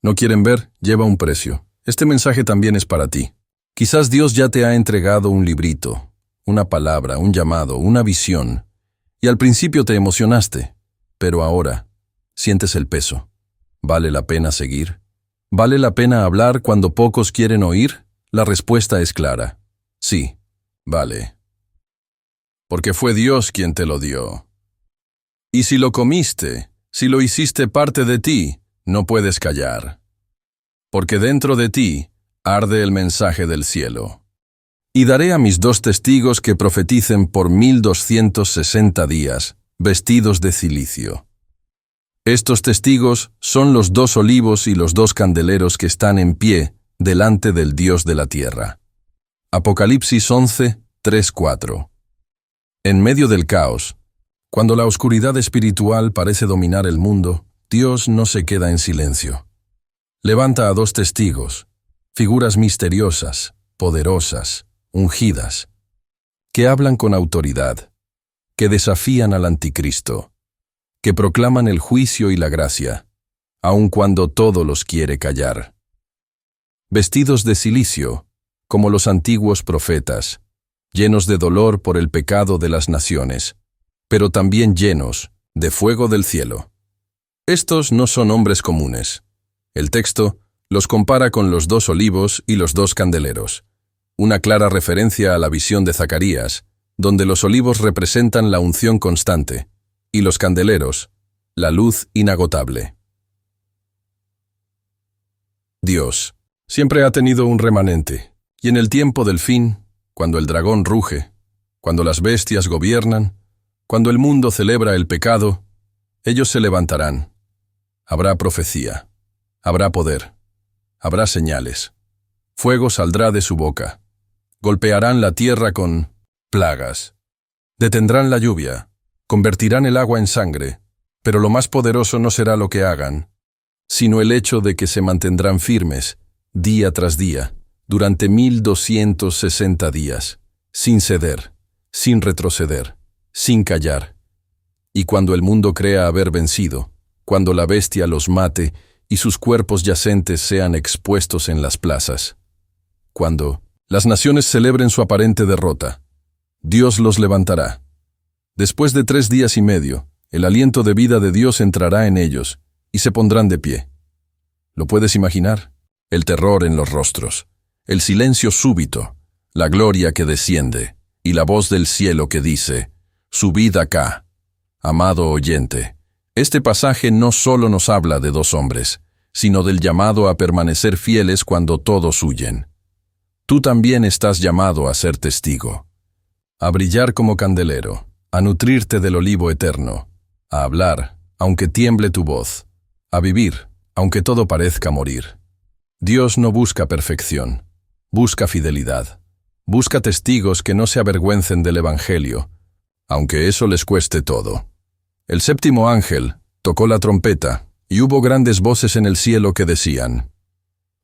no quieren ver, lleva un precio. Este mensaje también es para ti. Quizás Dios ya te ha entregado un librito, una palabra, un llamado, una visión, y al principio te emocionaste, pero ahora sientes el peso. ¿Vale la pena seguir? ¿Vale la pena hablar cuando pocos quieren oír? La respuesta es clara. Sí, vale. Porque fue Dios quien te lo dio. Y si lo comiste, si lo hiciste parte de ti, no puedes callar. Porque dentro de ti arde el mensaje del cielo. Y daré a mis 2 testigos que profeticen por 1260 días, vestidos de cilicio. Estos testigos son los 2 olivos y los 2 candeleros que están en pie delante del Dios de la tierra. Apocalipsis 11, 3-4. En medio del caos, cuando la oscuridad espiritual parece dominar el mundo, Dios no se queda en silencio. Levanta a 2 testigos, figuras misteriosas, poderosas, ungidas, que hablan con autoridad, que desafían al anticristo, que proclaman el juicio y la gracia, aun cuando todo los quiere callar. Vestidos de cilicio, como los antiguos profetas, llenos de dolor por el pecado de las naciones, pero también llenos de fuego del cielo. Estos no son hombres comunes. El texto los compara con los 2 olivos y los 2 candeleros, una clara referencia a la visión de Zacarías, donde los olivos representan la unción constante, y los candeleros, la luz inagotable. Dios siempre ha tenido un remanente, y en el tiempo del fin, cuando el dragón ruge, cuando las bestias gobiernan, cuando el mundo celebra el pecado, ellos se levantarán. Habrá profecía, habrá poder, habrá señales. Fuego saldrá de su boca. Golpearán la tierra con plagas. Detendrán la lluvia, convertirán el agua en sangre, pero lo más poderoso no será lo que hagan, sino el hecho de que se mantendrán firmes, día tras día, durante 1260 días, sin ceder, sin retroceder, sin callar. Y cuando el mundo crea haber vencido, cuando la bestia los mate y sus cuerpos yacentes sean expuestos en las plazas, cuando las naciones celebren su aparente derrota, Dios los levantará. Después de 3 días y medio, el aliento de vida de Dios entrará en ellos y se pondrán de pie. ¿Lo puedes imaginar? El terror en los rostros, el silencio súbito, la gloria que desciende y la voz del cielo que dice: «Subid acá». Amado oyente, este pasaje no solo nos habla de 2 hombres, sino del llamado a permanecer fieles cuando todos huyen. Tú también estás llamado a ser testigo, a brillar como candelero, a nutrirte del olivo eterno, a hablar, aunque tiemble tu voz, a vivir, aunque todo parezca morir. Dios no busca perfección, busca fidelidad, busca testigos que no se avergüencen del Evangelio, aunque eso les cueste todo. El 7º ángel tocó la trompeta, y hubo grandes voces en el cielo que decían: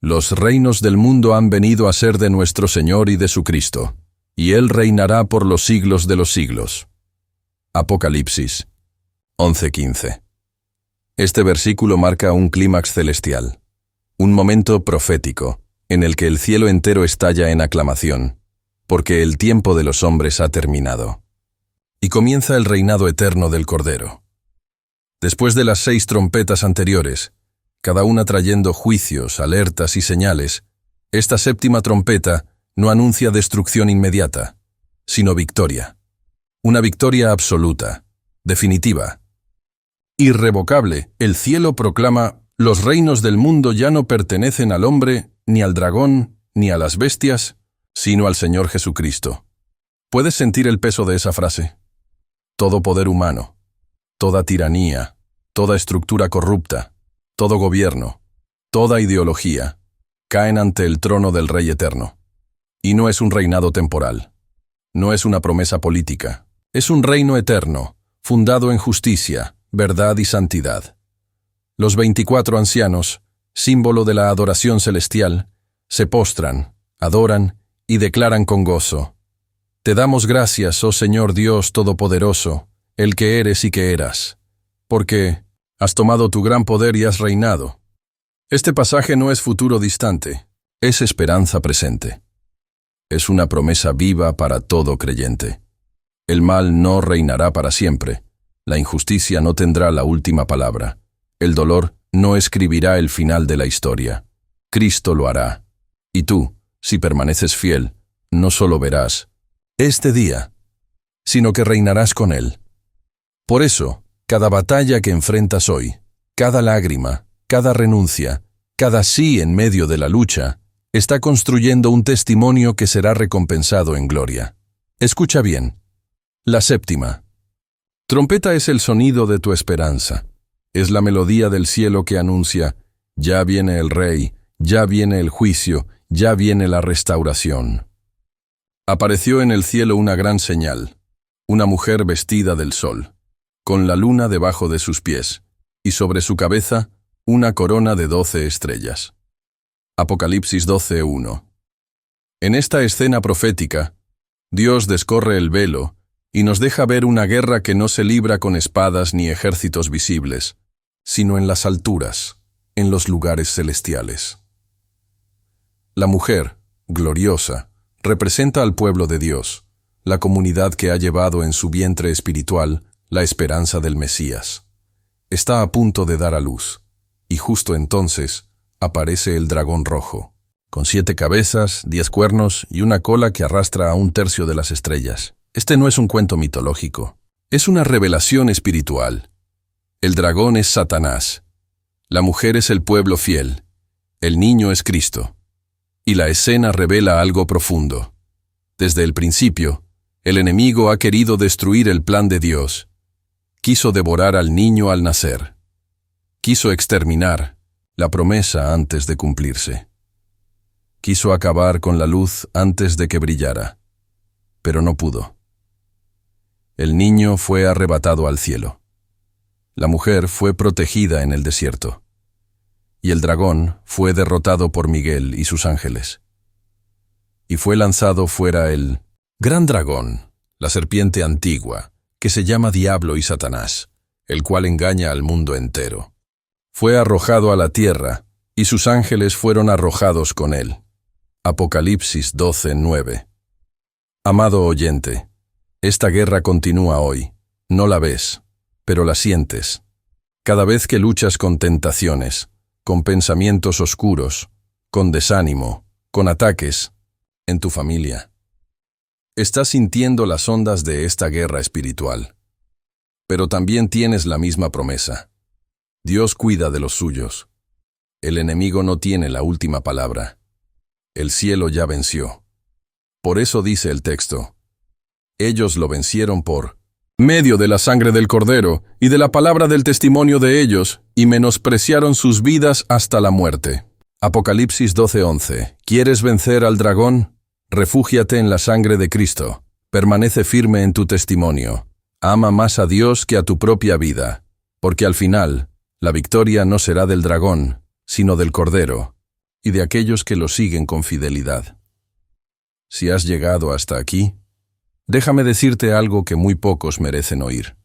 Los reinos del mundo han venido a ser de nuestro Señor y de su Cristo, y Él reinará por los siglos de los siglos. Apocalipsis 11:15. Este versículo marca un clímax celestial, un momento profético, en el que el cielo entero estalla en aclamación, porque el tiempo de los hombres ha terminado. Y comienza el reinado eterno del Cordero. Después de las 6 trompetas anteriores, cada una trayendo juicios, alertas y señales, esta 7ª trompeta no anuncia destrucción inmediata, sino victoria. Una victoria absoluta, definitiva. Irrevocable, el cielo proclama: los reinos del mundo ya no pertenecen al hombre, ni al dragón, ni a las bestias, sino al Señor Jesucristo. ¿Puedes sentir el peso de esa frase? Todo poder humano, toda tiranía, toda estructura corrupta, todo gobierno, toda ideología, caen ante el trono del Rey Eterno. Y no es un reinado temporal, no es una promesa política, es un reino eterno, fundado en justicia, verdad y santidad. Los 24 ancianos, símbolo de la adoración celestial, se postran, adoran y declaran con gozo: Te damos gracias, oh Señor Dios Todopoderoso, el que eres y que eras, porque has tomado tu gran poder y has reinado. Este pasaje no es futuro distante, es esperanza presente. Es una promesa viva para todo creyente. El mal no reinará para siempre, la injusticia no tendrá la última palabra, el dolor no escribirá el final de la historia. Cristo lo hará. Y tú, si permaneces fiel, no solo verás este día, sino que reinarás con Él. Por eso, cada batalla que enfrentas hoy, cada lágrima, cada renuncia, cada sí en medio de la lucha, está construyendo un testimonio que será recompensado en gloria. Escucha bien. La 7ª. Trompeta es el sonido de tu esperanza. Es la melodía del cielo que anuncia: ya viene el Rey, ya viene el juicio, ya viene la restauración. Apareció en el cielo una gran señal, una mujer vestida del sol, con la luna debajo de sus pies, y sobre su cabeza una corona de 12 estrellas. Apocalipsis 12:1. En esta escena profética, Dios descorre el velo y nos deja ver una guerra que no se libra con espadas ni ejércitos visibles, sino en las alturas, en los lugares celestiales. La mujer, gloriosa, representa al pueblo de Dios, la comunidad que ha llevado en su vientre espiritual la esperanza del Mesías. Está a punto de dar a luz, y justo entonces aparece el dragón rojo, con 7 cabezas, 10 cuernos y una cola que arrastra a 1/3 de las estrellas. Este no es un cuento mitológico, es una revelación espiritual. El dragón es Satanás, la mujer es el pueblo fiel, el niño es Cristo. Y la escena revela algo profundo. Desde el principio, el enemigo ha querido destruir el plan de Dios. Quiso devorar al niño al nacer. Quiso exterminar la promesa antes de cumplirse. Quiso acabar con la luz antes de que brillara, pero no pudo. El niño fue arrebatado al cielo. La mujer fue protegida en el desierto. Y el dragón fue derrotado por Miguel y sus ángeles. Y fue lanzado fuera el gran dragón, la serpiente antigua, que se llama Diablo y Satanás, el cual engaña al mundo entero. Fue arrojado a la tierra, y sus ángeles fueron arrojados con él. Apocalipsis 12:9. Amado oyente, esta guerra continúa hoy. No la ves, pero la sientes. Cada vez que luchas con tentaciones, con pensamientos oscuros, con desánimo, con ataques, en tu familia. Estás sintiendo las ondas de esta guerra espiritual. Pero también tienes la misma promesa. Dios cuida de los suyos. El enemigo no tiene la última palabra. El cielo ya venció. Por eso dice el texto: ellos lo vencieron por medio de la sangre del Cordero y de la palabra del testimonio de ellos, y menospreciaron sus vidas hasta la muerte. Apocalipsis 12:11. ¿Quieres vencer al dragón? Refúgiate en la sangre de Cristo. Permanece firme en tu testimonio. Ama más a Dios que a tu propia vida, porque al final, la victoria no será del dragón, sino del Cordero. y de aquellos que lo siguen con fidelidad. Si has llegado hasta aquí, déjame decirte algo que muy pocos merecen oír.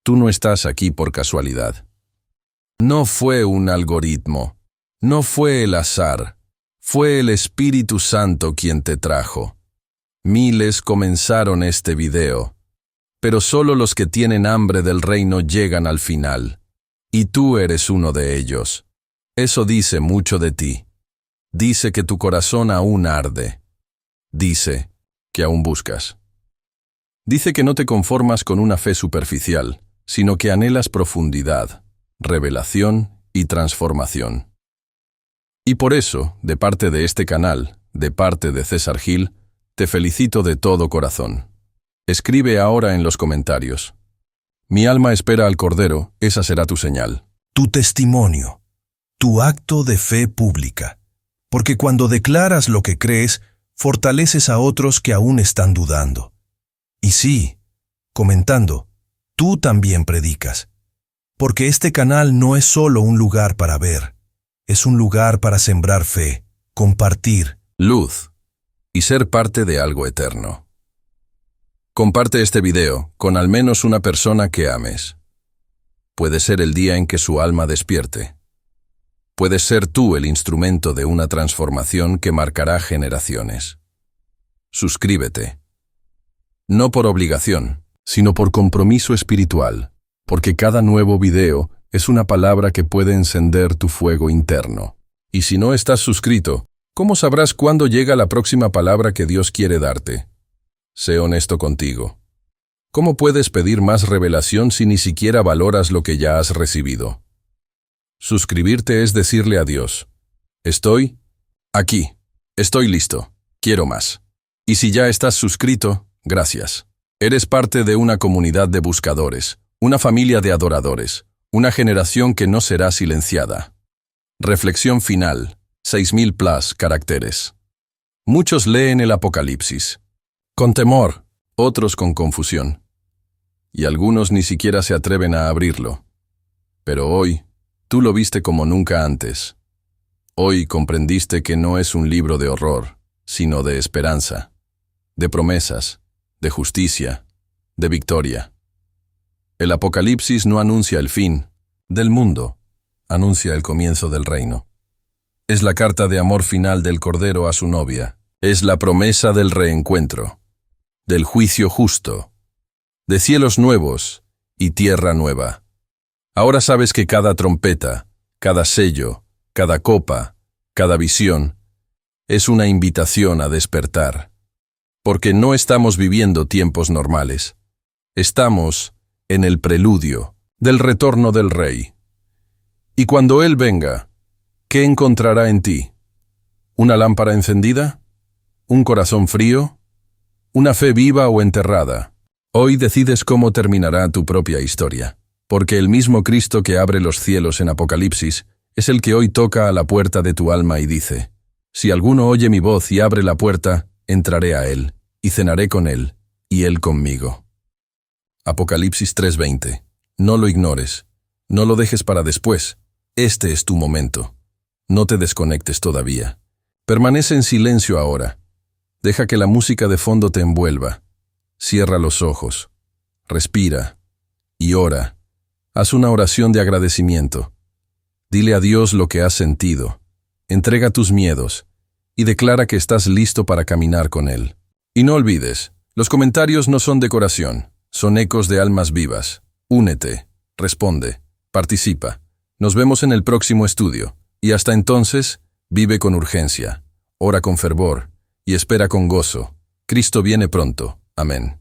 Tú no estás aquí por casualidad. No fue un algoritmo, no fue el azar, fue el Espíritu Santo quien te trajo. Miles comenzaron este video, pero solo los que tienen hambre del reino llegan al final, y tú eres uno de ellos. Eso dice mucho de ti. Dice que tu corazón aún arde. Dice que aún buscas. Dice que no te conformas con una fe superficial, sino que anhelas profundidad, revelación y transformación. Y por eso, de parte de este canal, de parte de César Gil, te felicito de todo corazón. Escribe ahora en los comentarios: mi alma espera al Cordero, esa será tu señal. Tu testimonio, tu acto de fe pública. Porque cuando declaras lo que crees, fortaleces a otros que aún están dudando. Y sí, comentando, tú también predicas. Porque este canal no es solo un lugar para ver, es un lugar para sembrar fe, compartir, luz y ser parte de algo eterno. Comparte este video con al menos una persona que ames. Puede ser el día en que su alma despierte. Puedes ser tú el instrumento de una transformación que marcará generaciones. Suscríbete. No por obligación, sino por compromiso espiritual, porque cada nuevo video es una palabra que puede encender tu fuego interno. Y si no estás suscrito, ¿cómo sabrás cuándo llega la próxima palabra que Dios quiere darte? Sé honesto contigo. ¿Cómo puedes pedir más revelación si ni siquiera valoras lo que ya has recibido? Suscribirte es decirle a Dios: estoy aquí, estoy listo, quiero más. Y si ya estás suscrito, gracias. Eres parte de una comunidad de buscadores, una familia de adoradores, una generación que no será silenciada. Reflexión final, 6000+ caracteres. Muchos leen el Apocalipsis con temor, otros con confusión, y algunos ni siquiera se atreven a abrirlo. Pero hoy, tú lo viste como nunca antes. Hoy comprendiste que no es un libro de horror, sino de esperanza, de promesas, de justicia, de victoria. El Apocalipsis no anuncia el fin del mundo, anuncia el comienzo del reino. Es la carta de amor final del Cordero a su novia. Es la promesa del reencuentro, del juicio justo, de cielos nuevos y tierra nueva. Ahora sabes que cada trompeta, cada sello, cada copa, cada visión, es una invitación a despertar. Porque no estamos viviendo tiempos normales. Estamos en el preludio del retorno del Rey. Y cuando Él venga, ¿qué encontrará en ti? ¿Una lámpara encendida? ¿Un corazón frío? ¿Una fe viva o enterrada? Hoy decides cómo terminará tu propia historia, porque el mismo Cristo que abre los cielos en Apocalipsis es el que hoy toca a la puerta de tu alma y dice: si alguno oye mi voz y abre la puerta, entraré a él, y cenaré con él, y él conmigo. Apocalipsis 3:20. No lo ignores, no lo dejes para después. Este es tu momento. No te desconectes todavía. Permanece en silencio ahora. Deja que la música de fondo te envuelva. Cierra los ojos. Respira. Y ora. Haz una oración de agradecimiento. Dile a Dios lo que has sentido. Entrega tus miedos. Y declara que estás listo para caminar con Él. Y no olvides, los comentarios no son decoración. Son ecos de almas vivas. Únete. Responde. Participa. Nos vemos en el próximo estudio. Y hasta entonces, vive con urgencia. Ora con fervor. Y espera con gozo. Cristo viene pronto. Amén.